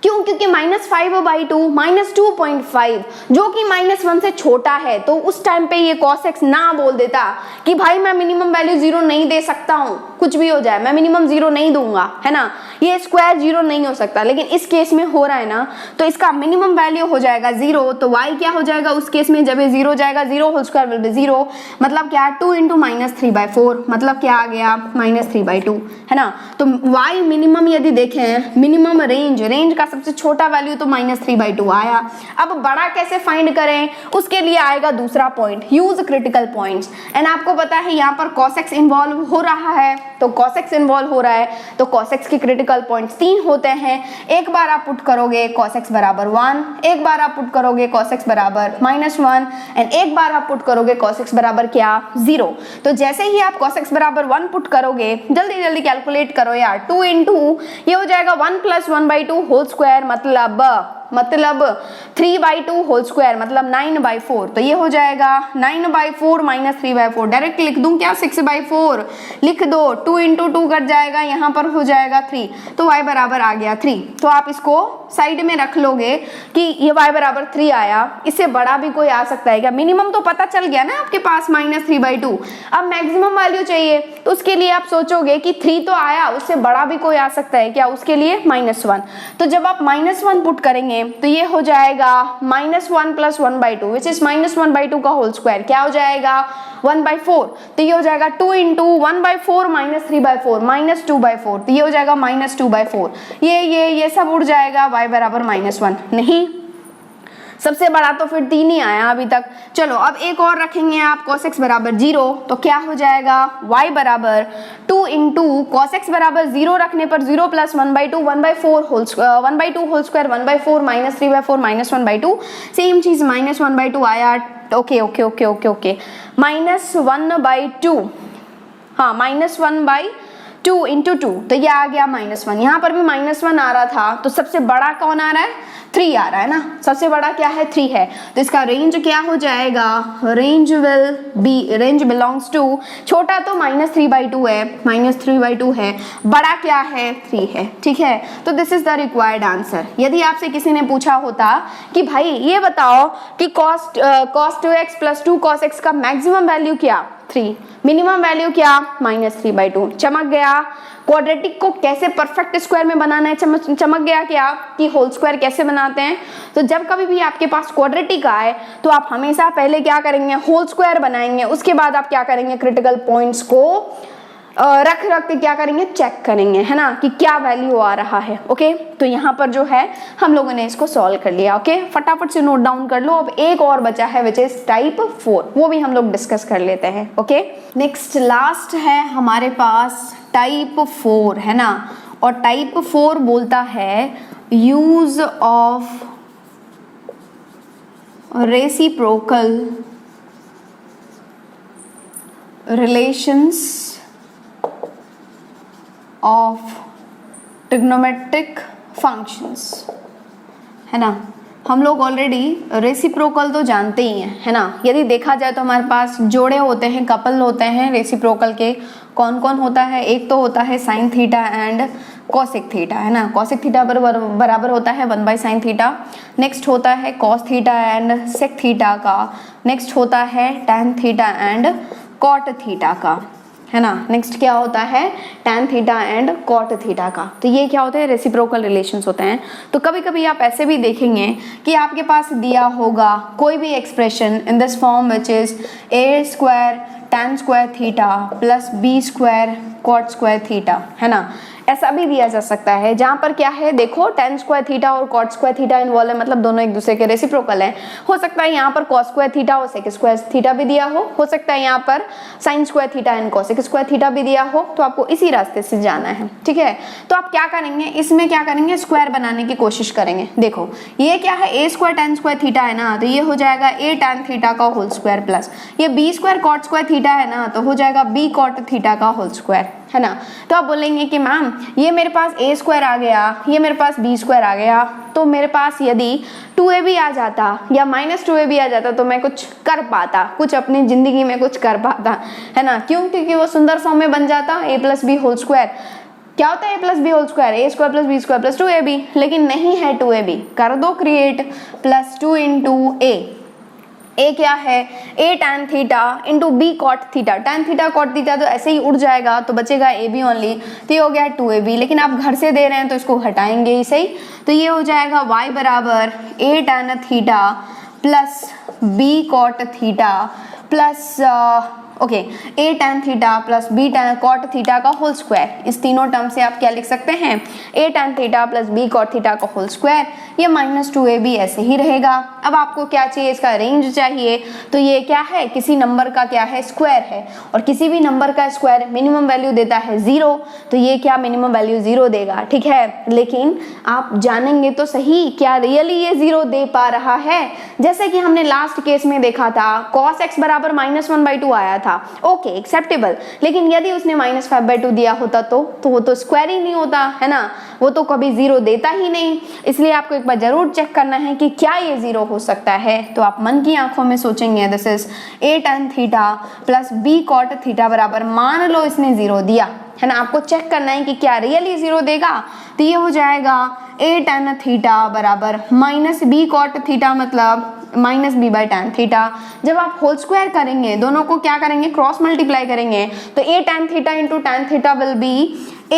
क्यों, क्योंकि -5/2 -2.5 जो कि -1 से छोटा है, तो उस टाइम पे ये cos x ना बोल देता कि भाई मैं मिनिमम वैल्यू 0 नहीं दे सकता हूँ, कुछ भी हो जाए मैं मिनिमम 0 नहीं दूंगा, है ना, ये स्क्वायर 0 नहीं हो सकता। लेकिन इस केस में हो रहा है ना, तो इसका मिनिमम वैल्यू हो जाएगा 0, तो y क्या हो जाएगा उस केस में, जब ये 0 जाएगा 0 होल स्क्वायर विल बी 0, मतलब क्या 2 × -3/4, मतलब क्या आ गया -3/2, है ना। तो y मिनिमम यदि देखें, मिनिमम रेंज का सबसे छोटा वैल्यू तो -3/2 आया। अब बड़ा कैसे फाइंड करें, उसके लिए आएगा दूसरा point, use critical points. And आपको पता है यहाँ पर cos x इन्वॉल्व हो रहा है, तो cos x इन्वॉल्व हो रहा है, तो cos x के क्रिटिकल पॉइंट्स 3 होते हैं। एक बार आप पुट करोगे cos x = 1, एक बार आप पुट करोगे cos x = -1, एंड एक बार आप पुट करोगे cos x = क्या, 0। तो जैसे ही आप cos x = 1 पुट करोगे, जल्दी कैलकुलेट करो यार, 2 × ये हो जाएगा 1 + 1/2 होल स्क्वायर, मतलब मतलब 3/2 होल स्क्वायर मतलब 9/4, तो ये हो जाएगा 9/4 माइनस 3/4। डायरेक्ट लिख दूं क्या, 6/4 लिख दो, 2 × 2 कट जाएगा, यहाँ पर हो जाएगा 3, तो y बराबर आ गया 3। तो आप इसको साइड में रख लोगे कि ये y बराबर 3 आया। इससे बड़ा भी कोई आ सकता है क्या? मिनिमम तो पता चल गया ना आपके पास -3/2। अब मैक्सिमम वैल्यू चाहिए, तो उसके लिए आप सोचोगे कि 3 तो आया, उससे बड़ा भी कोई आ सकता है क्या? उसके लिए -1। तो जब आप -1 पुट करेंगे तो ये हो जाएगा -1 + 1/2 विच इज -1/2 का होल स्क्वायर। क्या हो जाएगा? 1/4। तो ये हो जाएगा 2 × 1/4 - 3/4 -2/4, तो ये हो जाएगा -2/4। ये सब उड़ जाएगा, y बराबर -1 नहीं, सबसे बड़ा तो फिर 3 ही आया अभी तक। चलो अब एक और रखेंगे आप, cos x बराबर 0, तो क्या हो जाएगा? y बराबर 2 × cos x बराबर 0 रखने पर 0 + 1/2 1/4 1/2 होल स्क्वायर 1/4 -3/4 -1/2, सेम चीज -1/2 आया। Okay okay okay okay okay -1/2, हाँ -1/2 × 2, तो ये आ गया -1। यहाँ पर भी -1 आ रहा था, तो सबसे बड़ा कौन आ रहा है? 3 आ रहा है ना, सबसे बड़ा क्या है? 3 है। तो इसका रेंज क्या हो जाएगा? रेंज बिलोंग्स टू, छोटा तो -3/2 है, -3/2 है, बड़ा क्या है? 3 है, ठीक है। तो this is the required answer. यदि आपसे किसी ने पूछा होता कि भाई ये बताओ कि cos 2x + 2 cos x का मैक्सिमम वैल्यू क्या? 3, मिनिमम वैल्यू क्या? -3/2। चमक गया। क्वाड्रेटिक को कैसे परफेक्ट स्क्वायर में बनाना है चमक गया क्या, कि होल स्क्वायर कैसे बनाते हैं। तो जब कभी भी आपके पास क्वाड्रेटिक आए तो आप हमेशा पहले क्या करेंगे? होल स्क्वायर बनाएंगे, उसके बाद आप क्या करेंगे? क्रिटिकल पॉइंट्स को रख के क्या करेंगे? चेक करेंगे, है ना, कि क्या वैल्यू आ रहा है। ओके, तो यहाँ पर जो है हम लोगों ने इसको सॉल्व कर लिया। ओके, फटाफट से नोट डाउन कर लो। अब एक और बचा है विच इज टाइप 4, वो भी हम लोग डिस्कस कर लेते हैं। ओके, नेक्स्ट लास्ट है हमारे पास टाइप 4, है ना, और टाइप 4 बोलता है use of reciprocal relations of trigonometric functions, है ना। हम लोग ऑलरेडी रेसिप्रोकल तो जानते ही हैं, है ना। यदि देखा जाए तो हमारे पास जोड़े होते हैं, कपल होते हैं रेसिप्रोकल के। कौन कौन होता है? एक तो होता है sin θ एंड cosec θ, है ना। cosec θ बराबर होता है 1/sin θ। नेक्स्ट होता है cos θ एंड sec θ का। नेक्स्ट होता है tan θ एंड cot θ का, है ना। नेक्स्ट क्या होता है? tan θ एंड cot θ का। तो ये क्या होते हैं? रेसिप्रोकल रिलेशंस होते हैं। तो कभी कभी आप ऐसे भी देखेंगे कि आपके पास दिया होगा कोई भी expression in this form which is a² tan² θ plus b² cot² θ, है ना। ऐसा भी दिया जा सकता है जहां पर क्या है, देखो tan² θ और cot² θ इन्वॉल्व है, मतलब दोनों एक दूसरे के रेसिप्रोकल हैं। हो सकता है यहाँ पर cos² θ और sec² θ भी दिया हो सकता है यहाँ पर sin² θ एंड cosec² θ भी दिया हो। तो आपको इसी रास्ते से जाना है, ठीक है। तो आप क्या करेंगे, इसमें क्या करेंगे? स्क्वायर बनाने की कोशिश करेंगे। देखो ये क्या है? a² tan² θ है ना, तो ये हो जाएगा a tan θ का होल स्क्वायर प्लस ये b² cot² θ है ना, तो हो जाएगा b cot θ का होल स्क्वायर, है ना। तो आप बोलेंगे कि मैम ये मेरे पास a² आ गया, ये मेरे पास b² आ गया, तो मेरे पास यदि 2ab आ जाता या -2ab आ जाता तो मैं कुछ कर पाता, कुछ अपनी जिंदगी में कुछ कर पाता, है ना। क्यों? क्योंकि वो सुंदर फॉर्म में बन जाता a + b होल स्क्वायर। क्या होता है a + b whole square? a² + b² + 2ab, लेकिन नहीं है 2ab, कर दो क्रिएट, +2 × a क्या है? a tan θ into b cot θ। tan θ cot θ तो ऐसे ही उड़ जाएगा, तो बचेगा ab ओनली, तो ये हो गया 2ab। लेकिन आप घर से दे रहे हैं तो इसको हटाएंगे ही सही, तो ये हो जाएगा y बराबर a tan θ plus b cot θ plus okay a tan θ plus b tan cot θ का होल स्क्वायर। इस तीनों टर्म से आप क्या लिख सकते हैं? a tan θ plus b cot θ का होल स्क्वायर। ये -2ab ऐसे ही रहेगा। अब आपको क्या चाहिए? इसका रेंज चाहिए। तो ये क्या है? किसी नंबर का क्या है? स्क्वायर है, और किसी भी नंबर का स्क्वायर मिनिमम वैल्यू देता है 0, तो ये क्या मिनिमम वैल्यू 0 देगा, ठीक है। लेकिन आप जानेंगे तो सही, क्या रियली ये 0 दे पा रहा है? जैसे कि हमने लास्ट केस में देखा था, cos x बराबर -1/2 आया था, था, ओके एक्सेप्टेबल। लेकिन यदि उसने -5/2 दिया होता तो वो तो स्क्वायर ही नहीं होता है ना, वो तो कभी 0 देता ही नहीं। इसलिए आपको एक बार जरूर चेक करना है कि क्या ये 0 हो सकता है। तो आप मन की आंखों में सोचेंगे this is a tan theta plus b cot theta बराबर, मान लो इसने 0 दिया है ना, आपको चेक करना है कि क्या रियली 0 देगा। तो ये हो जाएगा a tan थीटा बराबर -b cot थीटा मतलब -b/tan थीटा। जब आप होल स्क्वायर करेंगे, दोनों को क्या करेंगे, क्रॉस मल्टीप्लाई करेंगे, तो a tan theta into tan theta will be a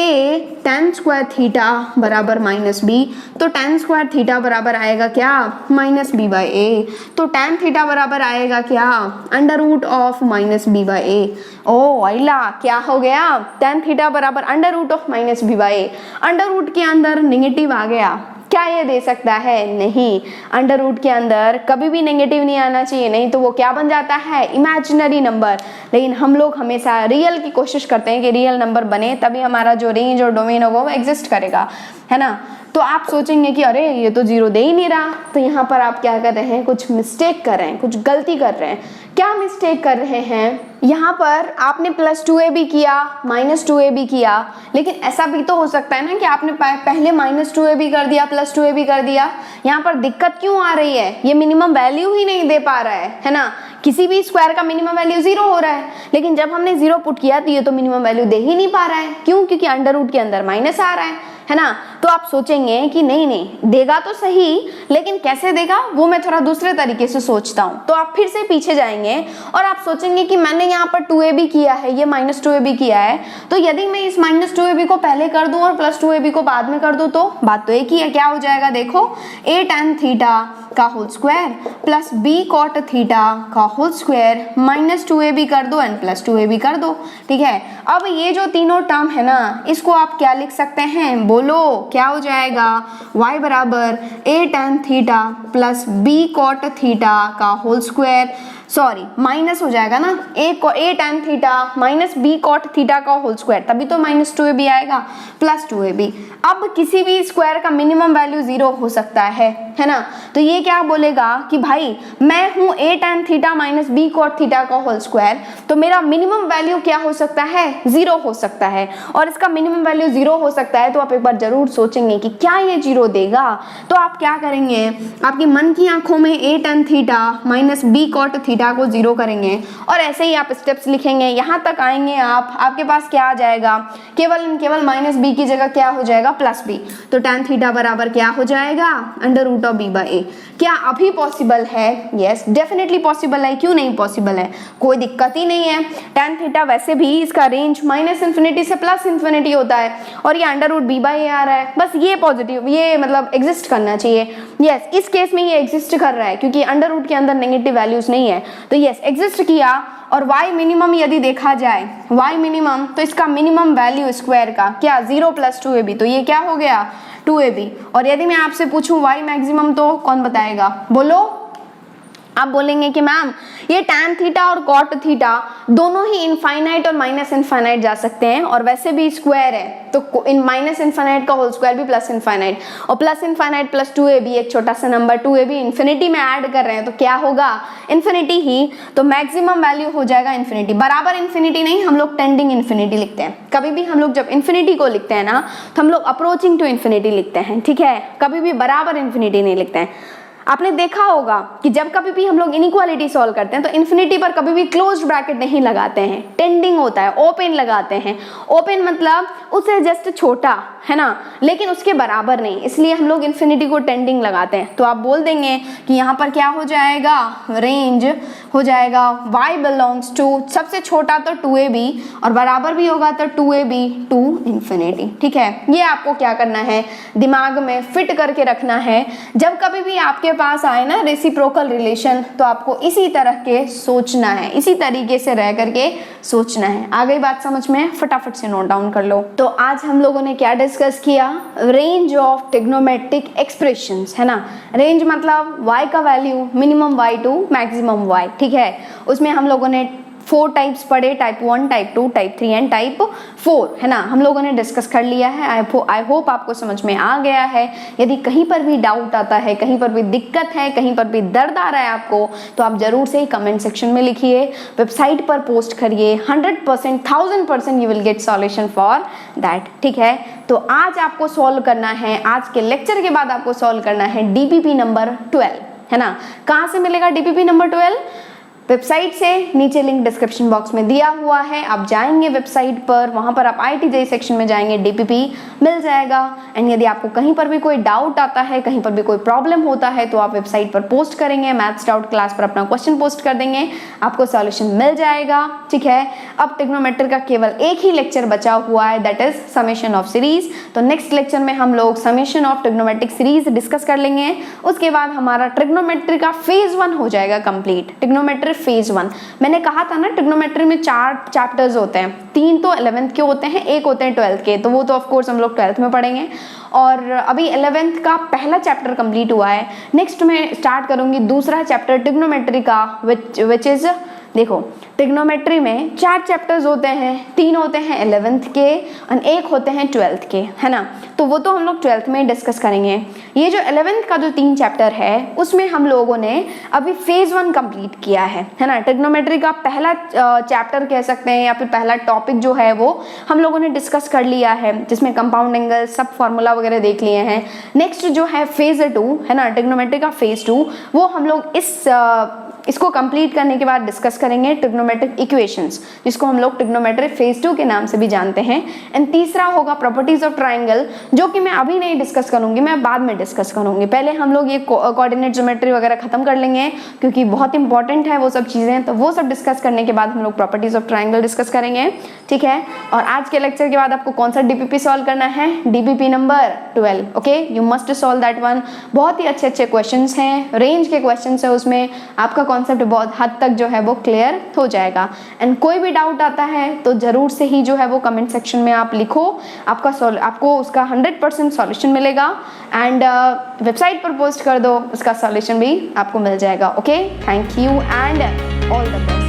tan square theta बराबर -b। तो tan स्क्वायर थीटा बराबर आएगा क्या, -b/a। तो tan थीटा बराबर आएगा क्या, √ ऑफ -b/a। ओ आइला, क्या हो गया, tan थीटा बराबर √ ऑफ -b/a। अंडर के अंदर नेगेटिव आ गया, क्या ये दे सकता है, नहीं। √ के अंदर कभी भी नेगेटिव नहीं आना चाहिए, नहीं तो वो क्या बन जाता है, इमेजिनरी नंबर। लेकिन हम लोग हमेशा रियल की कोशिश करते हैं कि रियल नंबर बने, तभी हमारा जो रेंज और डोमेन होगा वो एग्जिस्ट करेगा, है ना। तो आप सोचेंगे कि अरे ये तो 0 दे ही नहीं रहा, तो यहाँ पर आप क्या कर रहे हैं, कुछ मिस्टेक कर रहे हैं, कुछ गलती कर रहे हैं। क्या मिस्टेक कर रहे हैं, यहाँ पर आपने +2ab किया, -2ab किया, लेकिन ऐसा भी तो हो सकता है ना कि आपने पहले -2ab कर दिया, +2ab कर दिया। यहाँ पर दिक्कत क्यों आ रही है, ये मिनिमम वैल्यू ही नहीं दे पा रहा है ना। किसी भी स्क्वायर का मिनिमम वैल्यू 0 हो रहा है, लेकिन जब हमने 0 पुट किया तो ये तो मिनिमम वैल्यू दे ही नहीं पा रहा है। क्यों, क्योंकि √ के अंदर माइनस आ रहा है ना। तो आप सोचेंगे कि नहीं देगा तो सही, लेकिन कैसे देगा वो मैं थोड़ा दूसरे तरीके से सोचता हूँ। तो आप फिर से पीछे जाएंगे और आप सोचेंगे कि मैंने यहाँ पर 2ab किया है, ये -2ab किया है, तो यदि मैं इस -2ab को पहले कर दूं और +2ab को बाद में कर दूं तो बात तो एक ही है। क्या हो जाएगा, देखो a tan थीटा का whole square plus b cot theta का होल स्क्वायर -2ab कर दो एंड +2ab कर दो, ठीक है। अब ये जो तीनों टर्म है ना, इसको आप क्या लिख सकते हैं, बोलो क्या हो जाएगा, y बराबर a tan theta plus b cot theta का होल स्क्वायर, सॉरी माइनस हो जाएगा ना, a tan theta minus b cot theta का होल स्क्वायर, तभी तो -2ab आएगा, +2ab। अब किसी भी स्क्वायर का मिनिमम वैल्यू 0 हो सकता है ना। तो ये क्या बोलेगा कि भाई मैं हूँ a tan theta minus b cot theta का होल स्क्वायर, तो मेरा मिनिमम वैल्यू क्या हो सकता है, 0 हो सकता है। और इसका मिनिमम वैल्यू 0 हो सकता है, तो आप एक बार जरूर सोचेंगे कि क्या ये 0 देगा। तो आप क्या करेंगे, आपकी मन की आंखों में a tan theta minus b cot theta को 0 करेंगे और ऐसे ही आप स्टेप्स लिखेंगे, यहाँ तक आएंगे आप, आपके पास क्या आ जाएगा, केवल -b की जगह क्या हो जाएगा, +b। तो tan थीटा बराबर क्या हो जाएगा, √ ऑफ b/a। क्या अभी पॉसिबल है, यस डेफिनेटली पॉसिबल है, क्यों नहीं पॉसिबल है, कोई दिक्कत ही नहीं है। tan थीटा वैसे भी इसका रेंज -∞ से +∞ होता है और ये √ b/a आ रहा है, बस ये पॉजिटिव, ये मतलब एग्जिस्ट करना चाहिए। यस इस केस में ये एग्जिस्ट कर रहा है क्योंकि √ के अंदर नेगेटिव वैल्यूज नहीं है, तो यस एग्जिस्ट किया। और y मिनिमम यदि देखा जाए, y मिनिमम तो इसका मिनिमम वैल्यू स्क्वायर का क्या 0 + 2ab, तो ये क्या हो गया 2ab। और यदि मैं आपसे पूछूं y मैक्सिमम तो कौन बताएगा, बोलो। आप बोलेंगे कि मैम ये tan थीटा और cot थीटा दोनों ही इनफाइनाइट और -∞ जा सकते हैं, और वैसे भी स्क्वायर है तो -∞ का होल स्क्वायर भी +∞, और +∞ + 2ab एक छोटा सा नंबर 2ab इन्फिनिटी में ऐड कर रहे हैं तो क्या होगा, इन्फिनिटी ही। तो मैक्सिमम वैल्यू हो जाएगा इन्फिनिटी, बराबर इन्फिनिटी नहीं, हम लोग टेंडिंग इन्फिनिटी लिखते हैं। कभी भी हम लोग जब इन्फिनिटी को लिखते हैं ना तो हम लोग अप्रोचिंग टू इन्फिनिटी लिखते हैं, ठीक है, कभी भी बराबर इन्फिनिटी नहीं लिखते हैं। आपने देखा होगा कि जब कभी भी हम लोग इनइक्वालिटी सॉल्व करते हैं तो इन्फिनिटी पर कभी भी क्लोज्ड ब्रैकेट नहीं लगाते हैं, टेंडिंग होता है, ओपन लगाते हैं। ओपन मतलब उससे जस्ट छोटा है ना, लेकिन उसके बराबर नहीं, इसलिए हम लोग इन्फिनिटी को टेंडिंग लगाते हैं। तो आप बोल देंगे कि यहाँ पर क्या हो जाएगा, रेंज हो जाएगा y बिलोंग्स टू सबसे छोटा तो 2ab और बराबर भी होगा तो 2ab टू इन्फिनिटी, ठीक है। ये आपको क्या करना है, दिमाग में फिट करके रखना है। जब कभी भी आपके पास आए ना रेसिप्रोकल रिलेशन, तो आपको इसी तरह के सोचना है, इसी तरीके से रह करके सोचना है। आ गई बात समझ में, फटाफट से नोट डाउन कर लो। तो आज हम लोगों ने क्या डिस्कस किया, रेंज ऑफ ट्रिग्नोमेट्रिक एक्सप्रेशंस, है ना। रेंज मतलब y का value minimum y to maximum y, ठीक है। उसमें हम लोगों ने 4 टाइप्स पढ़े, type 1, type 2, type 3 and type 4, है ना, हम लोगों ने डिस्कस कर लिया है। आई होप आपको समझ में आ गया है। यदि कहीं पर भी डाउट आता है, कहीं पर भी दिक्कत है, कहीं पर भी दर्द आ रहा है आपको, तो आप जरूर से कमेंट सेक्शन में लिखिए, वेबसाइट पर पोस्ट करिए। 100%, 1000% you will get solution for that, ठीक है। तो आज आपको सॉल्व करना है, आज के लेक्चर के बाद आपको सॉल्व करना है डीपीपी नंबर 12, है ना। कहाँ से मिलेगा डीपीपी नंबर 12? वेबसाइट से, नीचे लिंक डिस्क्रिप्शन बॉक्स में दिया हुआ है, आप जाएंगे वेबसाइट पर, वहां पर आप IIT सेक्शन में जाएंगे, डीपीपी मिल जाएगा। एंड यदि आपको कहीं पर भी कोई डाउट आता है, कहीं पर भी कोई प्रॉब्लम होता है, तो आप वेबसाइट पर पोस्ट करेंगे, मैथ्स डाउट क्लास पर अपना क्वेश्चन पोस्ट कर देंगे, आपको सॉल्यूशन मिल जाएगा, ठीक है। अब ट्रिग्नोमेट्री का केवल एक ही लेक्चर बचा हुआ है, that is summation of series. तो नेक्स्ट लेक्चर में हम लोग summation of trigonometric series discuss कर लेंगे। उसके बाद हमारा ट्रिग्नोमेट्री का फेज 1 हो जाएगा कंप्लीट। ट्रिग्नोमेट्री फेज 1, मैंने कहा था ना ट्रिग्नोमेट्री में 4 चैप्टर्स होते हैं, 3 तो 11th के होते हैं, 1 होते हैं 12th के, तो वो तो ऑफ कोर्स हम लोग 12th में पढ़ेंगे। और अभी 11th का पहला चैप्टर कंप्लीट हुआ है। नेक्स्ट मैं स्टार्ट करूंगी दूसरा चैप्टर ट्रिग्नोमेट्री का, विच इज, देखो ट्रिग्नोमेट्री में 4 चैप्टर्स होते हैं, 3 होते हैं 11th के और 1 होते हैं 12th के, है ना। तो वो तो हम लोग 12th में डिस्कस करेंगे। ये जो 11th का जो 3 चैप्टर है, उसमें हम लोगों ने अभी फेज 1 कंप्लीट किया है ना। ट्रिग्नोमेट्री का पहला चैप्टर कह सकते हैं, या फिर पहला टॉपिक जो है वो हम लोगों ने डिस्कस कर लिया है, जिसमें कंपाउंड एंगल, सब फॉर्मूला वगैरह देख लिए हैं। नेक्स्ट जो है फेज 2, है ना, ट्रिग्नोमेट्री का फेज 2, वो हम लोग इसको कंप्लीट करने के बाद डिस्कस करेंगे ट्रिग्नोमेट्रिक इक्वेशंस, जिसको हम लोग ट्रिग्नोमेट्री फेज 2 के नाम से भी जानते हैं। एंड तीसरा होगा प्रॉपर्टीज ऑफ ट्राइंगल, जो कि मैं अभी नहीं डिस्कस करूंगी, मैं बाद में डिस्कस करूंगी। पहले हम लोग ये कोऑर्डिनेट ज्योमेट्री वगैरह खत्म कर लेंगे, क्योंकि बहुत इंपॉर्टेंट है वो सब चीजें। तो वो सब डिस्कस करने के बाद हम लोग प्रॉपर्टीज ऑफ ट्राइंगल डिस्कस करेंगे, ठीक है। और आज के लेक्चर के बाद आपको कौन सा डीपीपी सॉल्व करना है? DPP number 12, okay, you must solve that one. बहुत ही अच्छे क्वेश्चन हैं, रेंज के क्वेश्चन है, उसमें आपका कॉन्सेप्ट बहुत हद तक जो है वो क्लियर हो जाएगा। एंड कोई भी डाउट आता है तो जरूर से ही जो है वो कमेंट सेक्शन में आप लिखो, आपको उसका 100% सॉल्यूशन मिलेगा। एंड वेबसाइट पर पोस्ट कर दो, उसका सॉल्यूशन भी आपको मिल जाएगा, okay. Thank you and all the best.